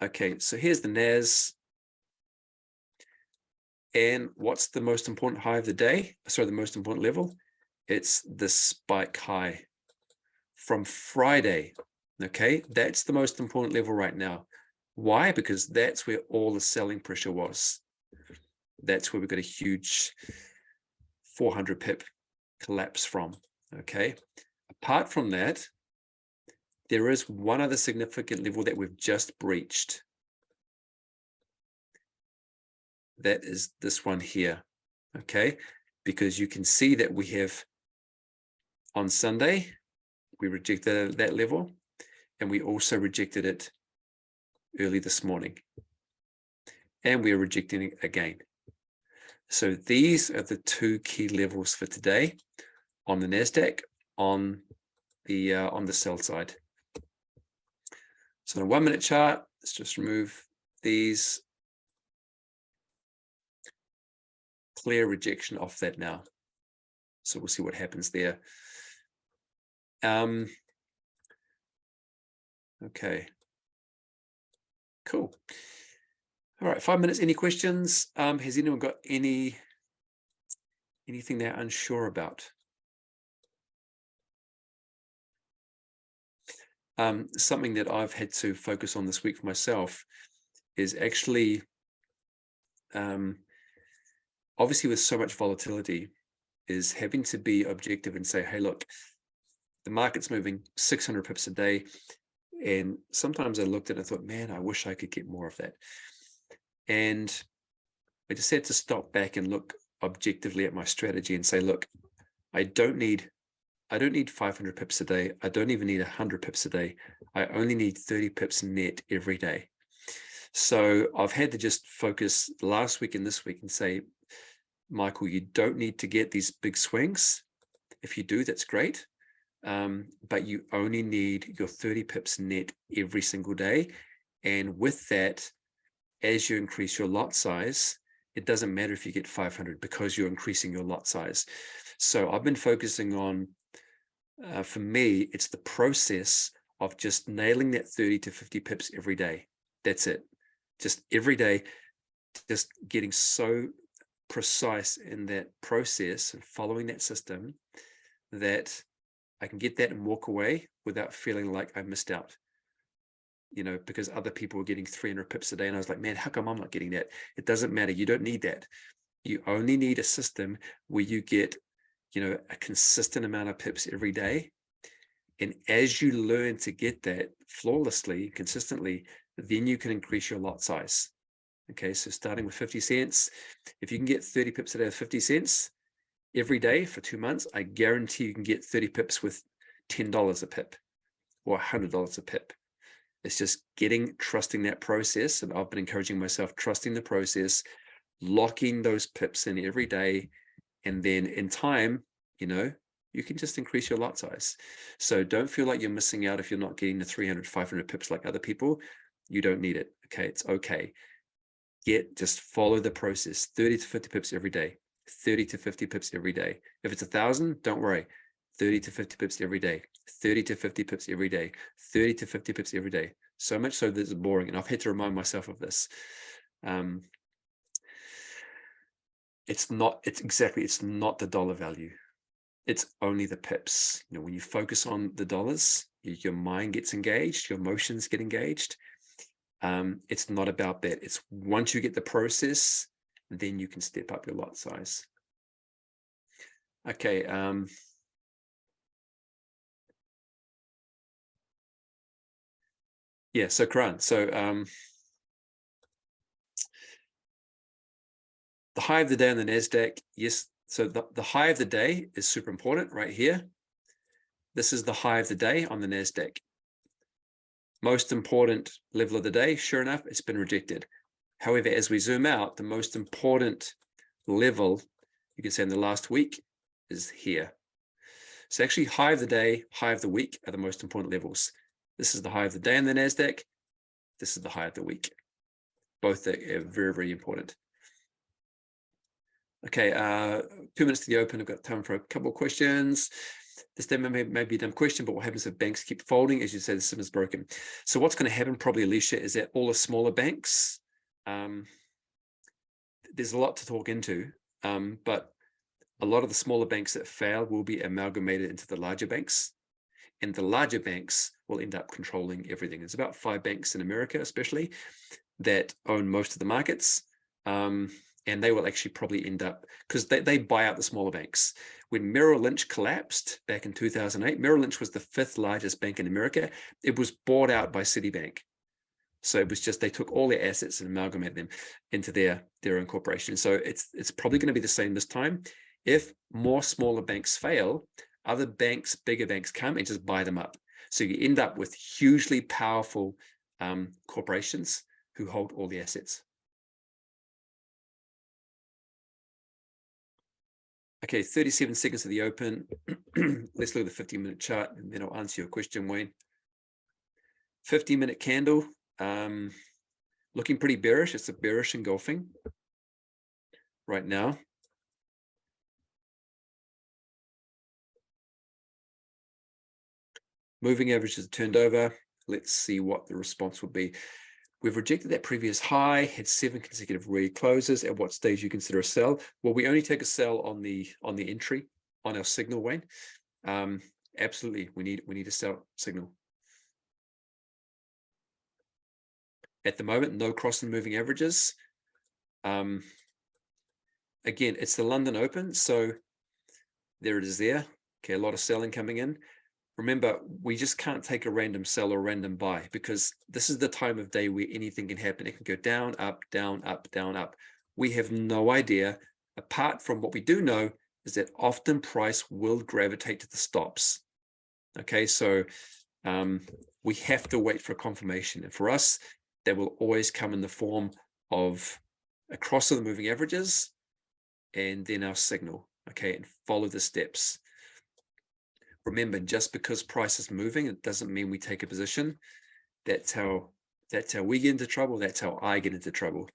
Okay, so here's the NAS. And what's the most important high of the day? Sorry, the most important level? It's the spike high from Friday. Okay, that's the most important level right now. Why? Because that's where all the selling pressure was. That's where we got a huge 400 pip collapse from. Okay, apart from that, there is one other significant level that we've just breached. That is this one here. Okay, because you can see that we have on Sunday, we rejected that level, and we also rejected it early this morning. And we are rejecting it again. So these are the two key levels for today on the NASDAQ on the sell side. So on a 1 minute chart, let's just remove these. Clear rejection off that now. So we'll see what happens there. Okay. Cool. All right, 5 minutes. Any questions? Has anyone got anything they're unsure about? Something that I've had to focus on this week for myself is actually, obviously with so much volatility, is having to be objective and say, hey, look, the market's moving 600 pips a day. And sometimes I looked at it and thought, man, I wish I could get more of that. And I just had to stop back and look objectively at my strategy and say, look, I don't need 500 pips a day. I don't even need 100 pips a day. I only need 30 pips net every day. So I've had to just focus last week and this week and say, Michael, you don't need to get these big swings. If you do, that's great. But you only need your 30 pips net every single day. And with that, as you increase your lot size, it doesn't matter if you get 500 because you're increasing your lot size. So I've been focusing on, for me, it's the process of just nailing that 30 to 50 pips every day. That's it. Just every day, just getting so precise in that process and following that system that I can get that and walk away without feeling like I missed out, because other people were getting 300 pips a day. And I was like, man, how come I'm not getting that? It doesn't matter. You don't need that. You only need a system where you get, a consistent amount of pips every day. And as you learn to get that flawlessly, consistently, then you can increase your lot size. Okay, so starting with 50 cents, if you can get 30 pips a day with 50 cents every day for 2 months, I guarantee you can get 30 pips with $10 a pip or $100 a pip. It's just trusting that process. And I've been encouraging myself, trusting the process, locking those pips in every day. And then in time, you can just increase your lot size. So don't feel like you're missing out if you're not getting the 300, 500 pips like other people. You don't need it. Okay, it's okay. Just follow the process, 30 to 50 pips every day, 30 to 50 pips every day. If it's 1,000, don't worry, 30 to 50 pips every day, 30 to 50 pips every day, 30 to 50 pips every day. So much so that it's boring. And I've had to remind myself of this. It's not the dollar value. It's only the pips. When you focus on the dollars, your mind gets engaged, your emotions get engaged. It's not about that. It's once you get the process, then you can step up your lot size. Okay. Yeah, so Karan, the high of the day on the NASDAQ, yes. So the high of the day is super important right here. This is the high of the day on the NASDAQ. Most important level of the day, sure enough, it's been rejected. However, as we zoom out, the most important level, you can say in the last week, is here. So actually high of the day, high of the week are the most important levels. This is the high of the day on the NASDAQ. This is the high of the week. Both are very, very important. Okay, 2 minutes to the open. I've got time for a couple of questions. this may be a dumb question, but what happens if banks keep folding? As you say, the system is broken. So what's going to happen probably, Alicia, is that all the smaller banks, there's a lot to talk into, but a lot of the smaller banks that fail will be amalgamated into the larger banks, and the larger banks will end up controlling everything. There's about 5 banks in America, especially, that own most of the markets. And they will actually probably end up, because they buy out the smaller banks. When Merrill Lynch collapsed back in 2008, Merrill Lynch was the 5th largest bank in America. It was bought out by Citibank. So it was just, they took all their assets and amalgamated them into their own corporation. So it's probably going to be the same this time. If more smaller banks fail, other banks, bigger banks come and just buy them up. So you end up with hugely powerful corporations who hold all the assets. Okay, 37 seconds of the open. Let's look at the 50-minute chart, and then I'll answer your question, Wayne. 50-minute candle, looking pretty bearish. It's a bearish engulfing right now. Moving averages turned over. Let's see what the response would be. We've rejected that previous high, had 7 consecutive re-closes. At what stage you consider a sell? Well, we only take a sell on the entry on our signal, Wayne. Absolutely, we need a sell signal. At the moment, no crossing moving averages. Again, it's the London Open, so there it is there. Okay, a lot of selling coming in. Remember, we just can't take a random sell or random buy, because this is the time of day where anything can happen. It can go down, up, down, up, down, up. We have no idea. Apart from what we do know is that often price will gravitate to the stops. Okay, so we have to wait for confirmation. And for us, that will always come in the form of a cross of the moving averages and then our signal. Okay, and follow the steps. Remember, just because price is moving, it doesn't mean we take a position. That's how we get into trouble. That's how I get into trouble.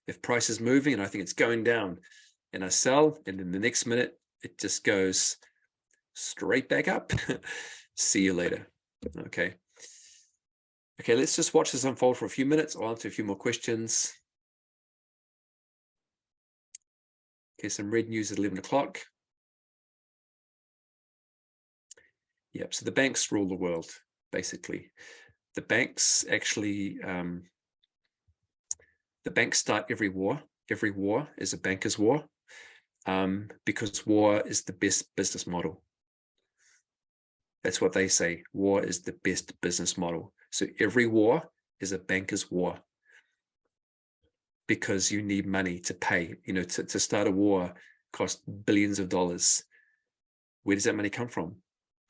If price is moving and I think it's going down and I sell, and then the next minute it just goes straight back up. See you later. Okay. Okay, let's just watch this unfold for a few minutes. I'll answer a few more questions. Okay, some red news at 11 o'clock. Yep, so the banks rule the world, basically. The banks actually, the banks start every war. Every war is a banker's war, because war is the best business model. That's what they say. War is the best business model. So every war is a banker's war, because you need money to pay. You know, to start a war costs billions of dollars. Where does that money come from?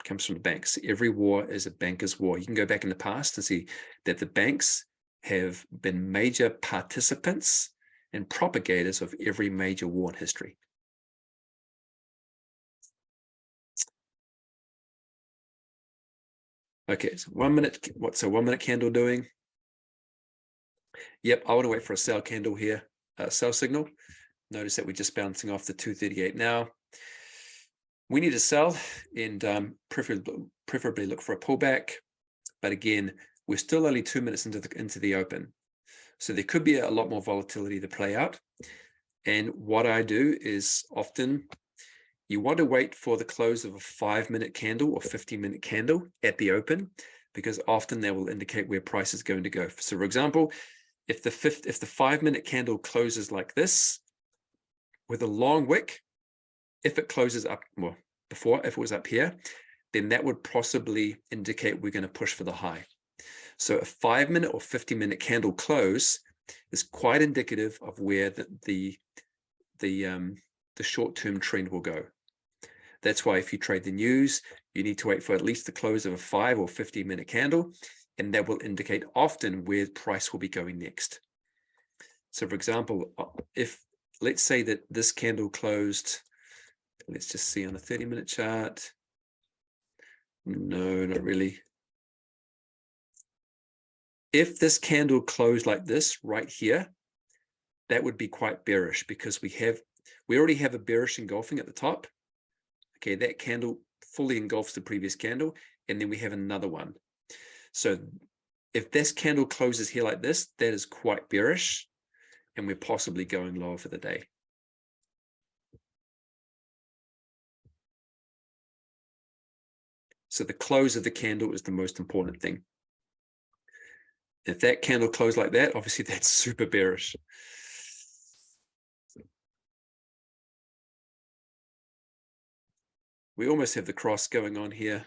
It comes from the banks. Every war is a banker's war. You can go back in the past and see that the banks have been major participants and propagators of every major war in history. Okay, so 1 minute. What's a 1 minute candle doing? Yep, I want to wait for a sell candle here, sell signal. Notice that we're just bouncing off the 238 now. We need to sell and preferably look for a pullback. But again, we're still only 2 minutes into the open. So there could be a lot more volatility to play out. And what I do is often you want to wait for the close of a 5-minute candle or 15-minute candle at the open, because often that will indicate where price is going to go. So for example, if the 5-minute candle closes like this with a long wick, if it closes up, well, before, if it was up here, then that would possibly indicate we're going to push for the high. So a 5-minute or 50-minute candle close is quite indicative of where the short-term trend will go. That's why if you trade the news, you need to wait for at least the close of a 5 or 50-minute candle, and that will indicate often where price will be going next. So for example, if let's say that this candle closed, let's just see on a 30-minute chart. No, not really. If this candle closed like this right here, that would be quite bearish, because we already have a bearish engulfing at the top. Okay, that candle fully engulfs the previous candle, and then we have another one. So if this candle closes here like this, that is quite bearish, and we're possibly going lower for the day. So the close of the candle is the most important thing. If that candle closed like that, obviously that's super bearish. We almost have the cross going on here.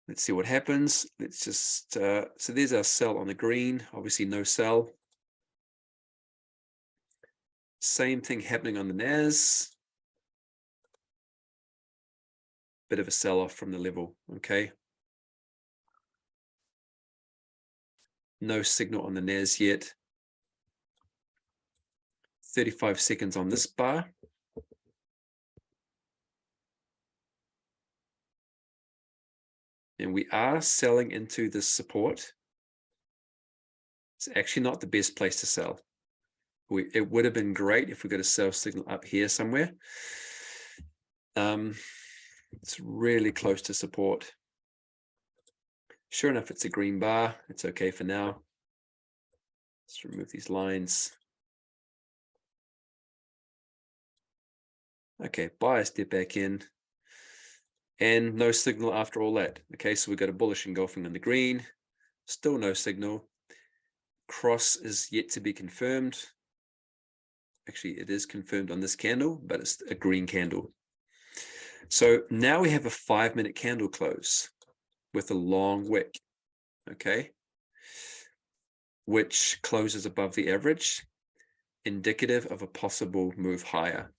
Let's see what happens. Let's just, so there's our sell on the green, obviously no sell. Same thing happening on the NAS. Bit of a sell-off from the level, okay? No signal on the NAS yet. 35 seconds on this bar. And we are selling into this support. It's actually not the best place to sell. It would have been great if we got a sell signal up here somewhere. It's really close to support. Sure enough, it's a green bar. It's okay for now. Let's remove these lines. Okay, buyer step back in. And no signal after all that. Okay, so we've got a bullish engulfing on the green. Still no signal. Cross is yet to be confirmed. Actually, it is confirmed on this candle, but it's a green candle. So now we have a 5-minute candle close with a long wick, okay, which closes above the average, indicative of a possible move higher.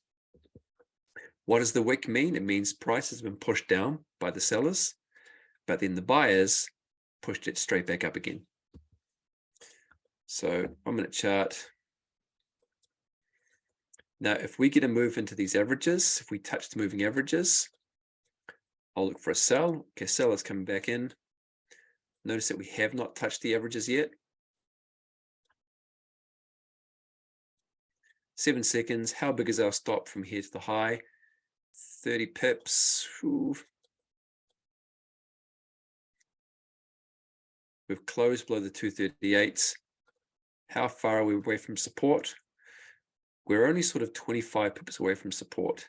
What does the wick mean? It means price has been pushed down by the sellers, but then the buyers pushed it straight back up again. So 1-minute chart. Now, if we get a move into these averages, if we touch the moving averages, I'll look for a sell. Okay, sell is coming back in. Notice that we have not touched the averages yet. 7 seconds. How big is our stop from here to the high? 30 pips. Ooh. We've closed below the 238s. How far are we away from support? We're only sort of 25 pips away from support.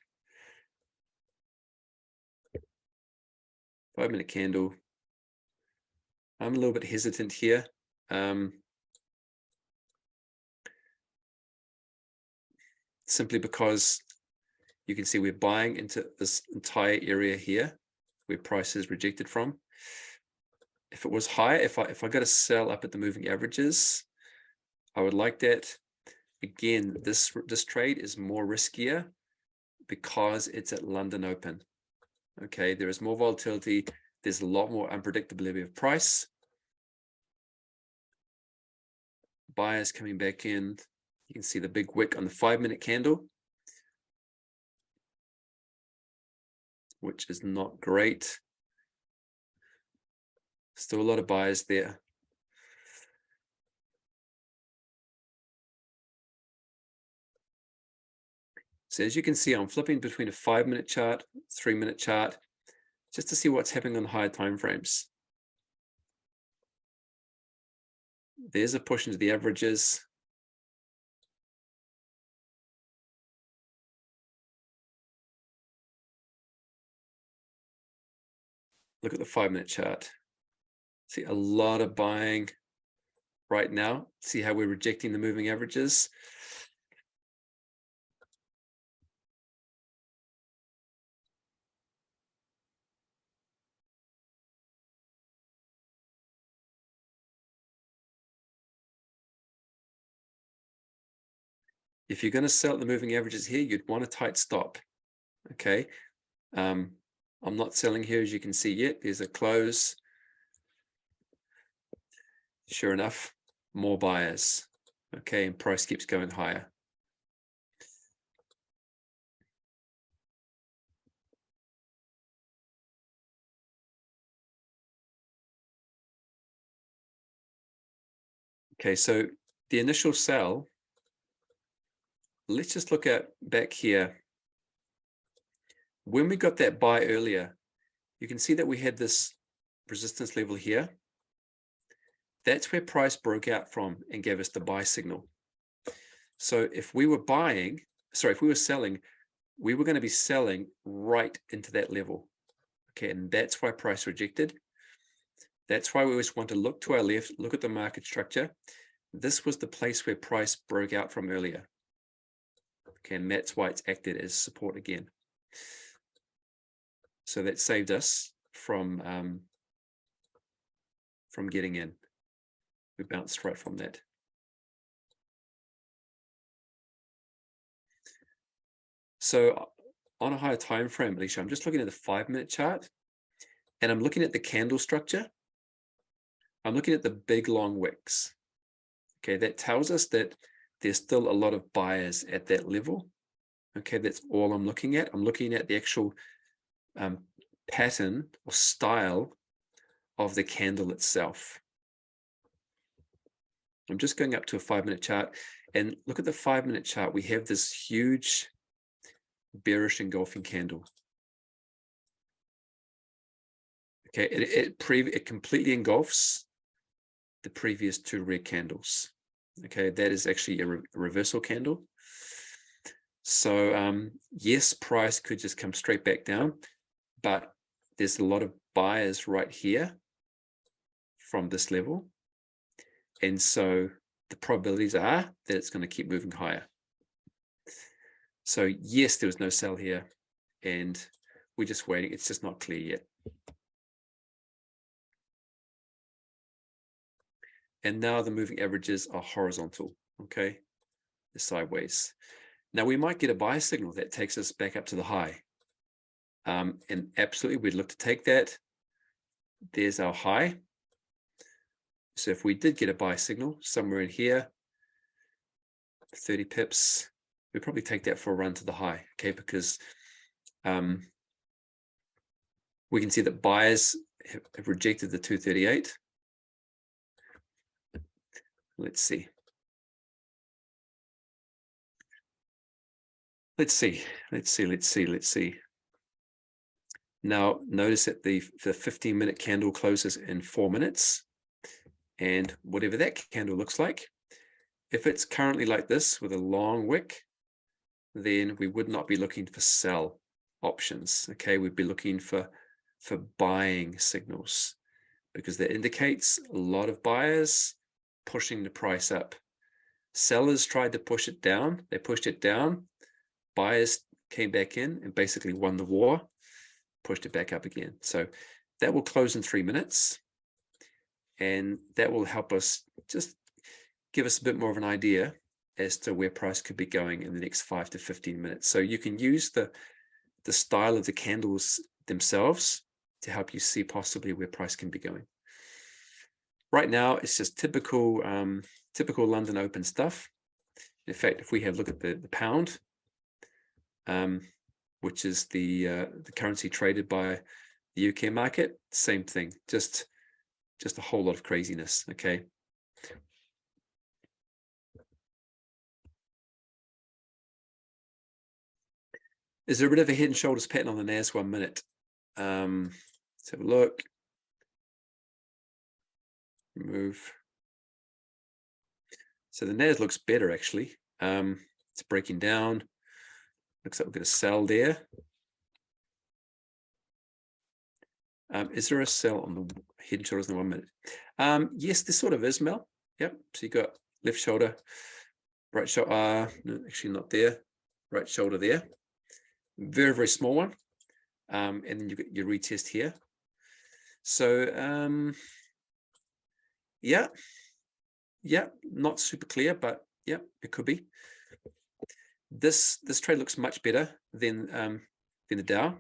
5-minute candle. I'm a little bit hesitant here. Simply because you can see we're buying into this entire area here where price is rejected from. If it was higher, if I got to sell up at the moving averages, I would like that. Again, this trade is more riskier because it's at London Open. Okay, there is more volatility. There's a lot more unpredictability of price. Buyers coming back in. You can see the big wick on the 5-minute candle, which is not great. Still a lot of buyers there. So as you can see, I'm flipping between a 5-minute chart, 3-minute chart, just to see what's happening on higher time frames. There's a push into the averages. Look at the 5-minute chart. See a lot of buying right now. See how we're rejecting the moving averages. If you're going to sell at the moving averages here, you'd want a tight stop. Okay. I'm not selling here, as you can see yet. There's a close. Sure enough, more buyers. Okay, and price keeps going higher. Okay, so the initial sell let's just look at back here. When we got that buy earlier, you can see that we had this resistance level here. That's where price broke out from and gave us the buy signal. So if we were selling, we were going to be selling right into that level. Okay, and that's why price rejected. That's why we always want to look to our left, look at the market structure. This was the place where price broke out from earlier. Okay, and that's why it's acted as support again. So that saved us from getting in. We bounced right from that. So on a higher time frame, Alicia, I'm just looking at the 5-minute chart, and I'm looking at the candle structure. I'm looking at the big long wicks. Okay, that tells us that there's still a lot of buyers at that level. Okay, that's all I'm looking at. I'm looking at the actual pattern or style of the candle itself. I'm just going up to a 5-minute chart, and look at the 5-minute chart. We have this huge bearish engulfing candle. Okay, it completely engulfs the previous 2 red candles. Okay, that is actually a reversal candle. So yes, price could just come straight back down, but there's a lot of buyers right here from this level. And so the probabilities are that it's going to keep moving higher. So yes, there was no sell here, and we're just waiting. It's just not clear yet. And now the moving averages are horizontal, okay? They're sideways. Now we might get a buy signal that takes us back up to the high. And absolutely, we'd look to take that. There's our high. So if we did get a buy signal somewhere in here, 30 pips, we'd probably take that for a run to the high, okay? Because we can see that buyers have rejected the 238. Let's see. Let's see. Now, notice that the 15-minute candle closes in 4 minutes. And whatever that candle looks like, if it's currently like this with a long wick, then we would not be looking for sell options. Okay, we'd be looking for buying signals, because that indicates a lot of buyers pushing the price up. Sellers tried to push it down. They pushed it down. Buyers came back in and basically won the war, pushed it back up again. So that will close in 3 minutes. And that will help us, just give us a bit more of an idea as to where price could be going in the next 5 to 15 minutes. So you can use the style of the candles themselves to help you see possibly where price can be going. Right now, it's just typical London open stuff. In fact, if we have a look at the pound, which is the currency traded by the UK market, same thing, just a whole lot of craziness. Okay. Is there a bit of a head and shoulders pattern on the NAS 1 minute? Let's have a look. Remove. So the NAS looks better actually. It's breaking down. Looks like we're going to sell there. Is there a sell on the head and shoulders in the 1 minute? Yes, this sort of is, Mel. Yep. So you got left shoulder, right shoulder. No, actually not there. Right shoulder there. Very, very small one. And then you get your retest here. So yeah, not super clear, but yeah, it could be. This trade looks much better than the Dow,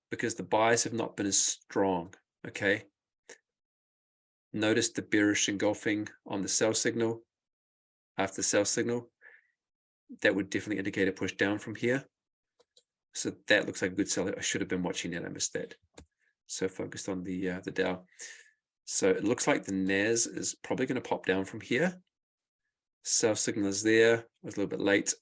because the buys have not been as strong. Okay. Notice the bearish engulfing on the sell signal. After the sell signal, that would definitely indicate a push down from here. So that looks like a good sell. I should have been watching that. I missed that. So focused on the Dow. So it looks like the NAS is probably going to pop down from here. Sell signal is there. I was a little bit late.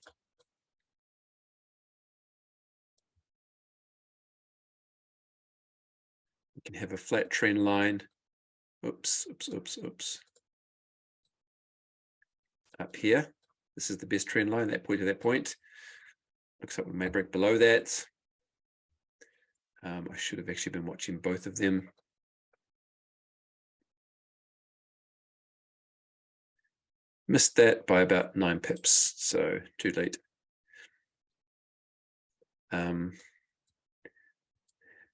We can have a flat trend line. Oops. Up here. This is the best trend line, that point to that point. Looks like we may break below that. I should have actually been watching both of them. Missed that by about 9 pips, so too late.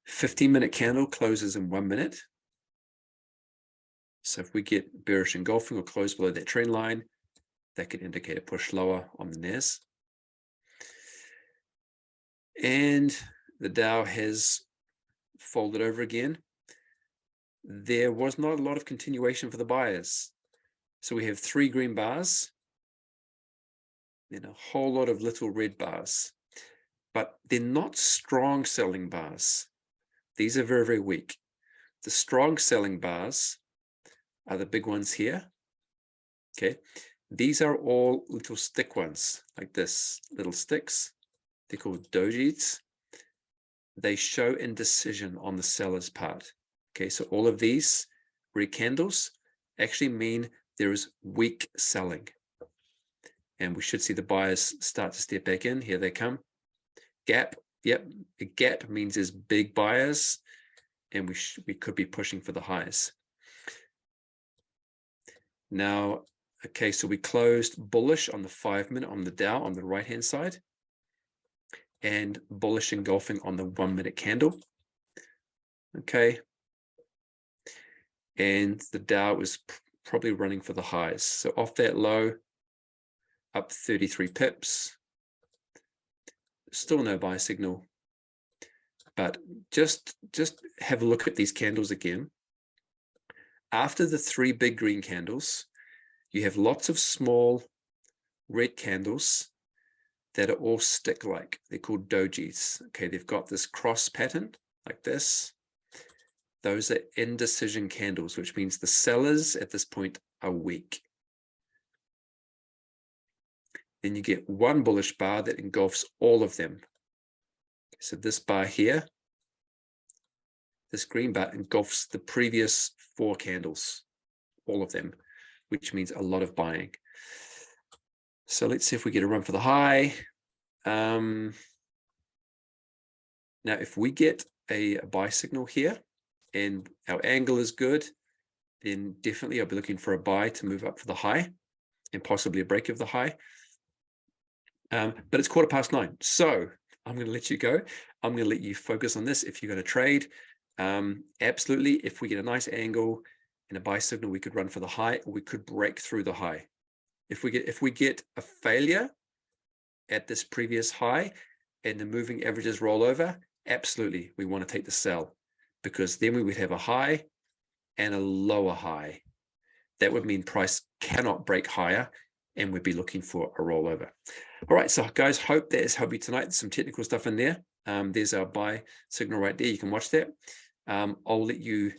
15-minute candle closes in 1 minute. So if we get bearish engulfing or close below that trend line, that could indicate a push lower on the NAS. And the Dow has folded over again. There was not a lot of continuation for the buyers. So we have 3 green bars, then a whole lot of little red bars, but they're not strong selling bars. These are very, very weak. The strong selling bars are the big ones here. Okay, these are all little stick ones like this, little sticks. They're called dojis. They show indecision on the seller's part. Okay, so all of these red candles actually mean there is weak selling. And we should see the buyers start to step back in. Here they come. Gap. Yep, a gap means there's big buyers, and we could be pushing for the highs. Now, okay, so we closed bullish on the 5-minute on the Dow on the right-hand side, and bullish engulfing on the 1-minute candle. Okay. And the Dow is probably running for the highs. So off that low, up 33 pips. Still no buy signal. But just have a look at these candles again. After the 3 big green candles, you have lots of small red candles that are all stick-like. They're called dojis. Okay, they've got this cross pattern like this. Those are indecision candles, which means the sellers at this point are weak. Then you get 1 bullish bar that engulfs all of them. So this bar here, this green bar engulfs the previous 4 candles, all of them, which means a lot of buying. So let's see if we get a run for the high. Now, if we get a buy signal here and our angle is good, then definitely I'll be looking for a buy to move up for the high and possibly a break of the high. But it's 9:15. So I'm going to let you go. I'm going to let you focus on this if you're going to trade. Absolutely, if we get a nice angle and a buy signal, we could run for the high, or we could break through the high. If we get a failure at this previous high and the moving averages roll over, absolutely, we want to take the sell, because then we would have a high and a lower high. That would mean price cannot break higher, and we'd be looking for a rollover. All right, so guys, hope that has helped you tonight. There's some technical stuff in there. There's our buy signal right there. You can watch that. I'll let you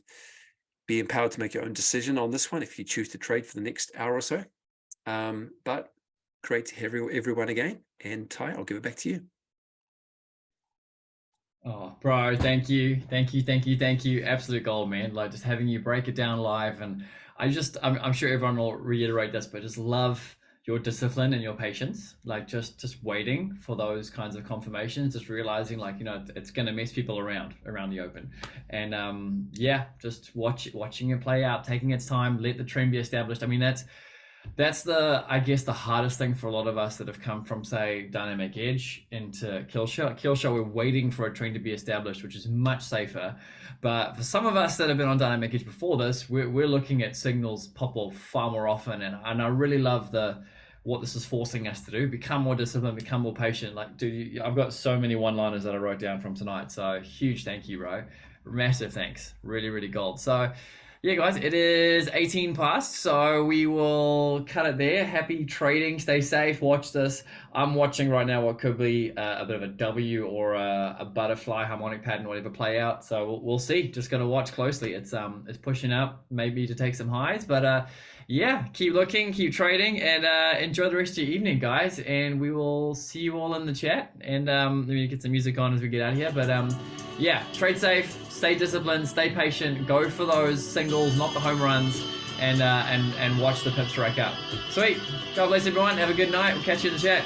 be empowered to make your own decision on this one if you choose to trade for the next hour or so. But great to have everyone again. And Ty, I'll give it back to you. Oh, bro, thank you. Absolute gold, man. Like, just having you break it down live. And I'm sure everyone will reiterate this, but just love your discipline and your patience. Like, just waiting for those kinds of confirmations, just realizing, like, it's going to mess people around the open. And yeah, just watching it play out, taking its time, let the trend be established. I mean, that's I guess the hardest thing for a lot of us that have come from, say, Dynamic Edge into Killshot. We're waiting for a trend to be established, which is much safer. But for some of us that have been on Dynamic Edge before this, we're looking at signals pop off far more often. And I really love what this is forcing us to do: become more disciplined, become more patient. Like, dude, I've got so many one-liners that I wrote down from tonight. So huge thank you, bro. Massive thanks. Really, really gold. So Yeah, guys, it is 18 plus, so we will cut it there. Happy trading, stay safe, watch this. I'm watching right now what could be a bit of a W or a butterfly harmonic pattern, whatever play out. So we'll see. Just gonna watch closely. It's pushing up, maybe to take some highs, but yeah, keep looking, keep trading, and enjoy the rest of your evening, guys. And we will see you all in the chat. And maybe get some music on as we get out of here. But yeah, trade safe, stay disciplined, stay patient, go for those singles, not the home runs, and watch the pips rack up. Sweet. God bless everyone. Have a good night. We'll catch you in the chat.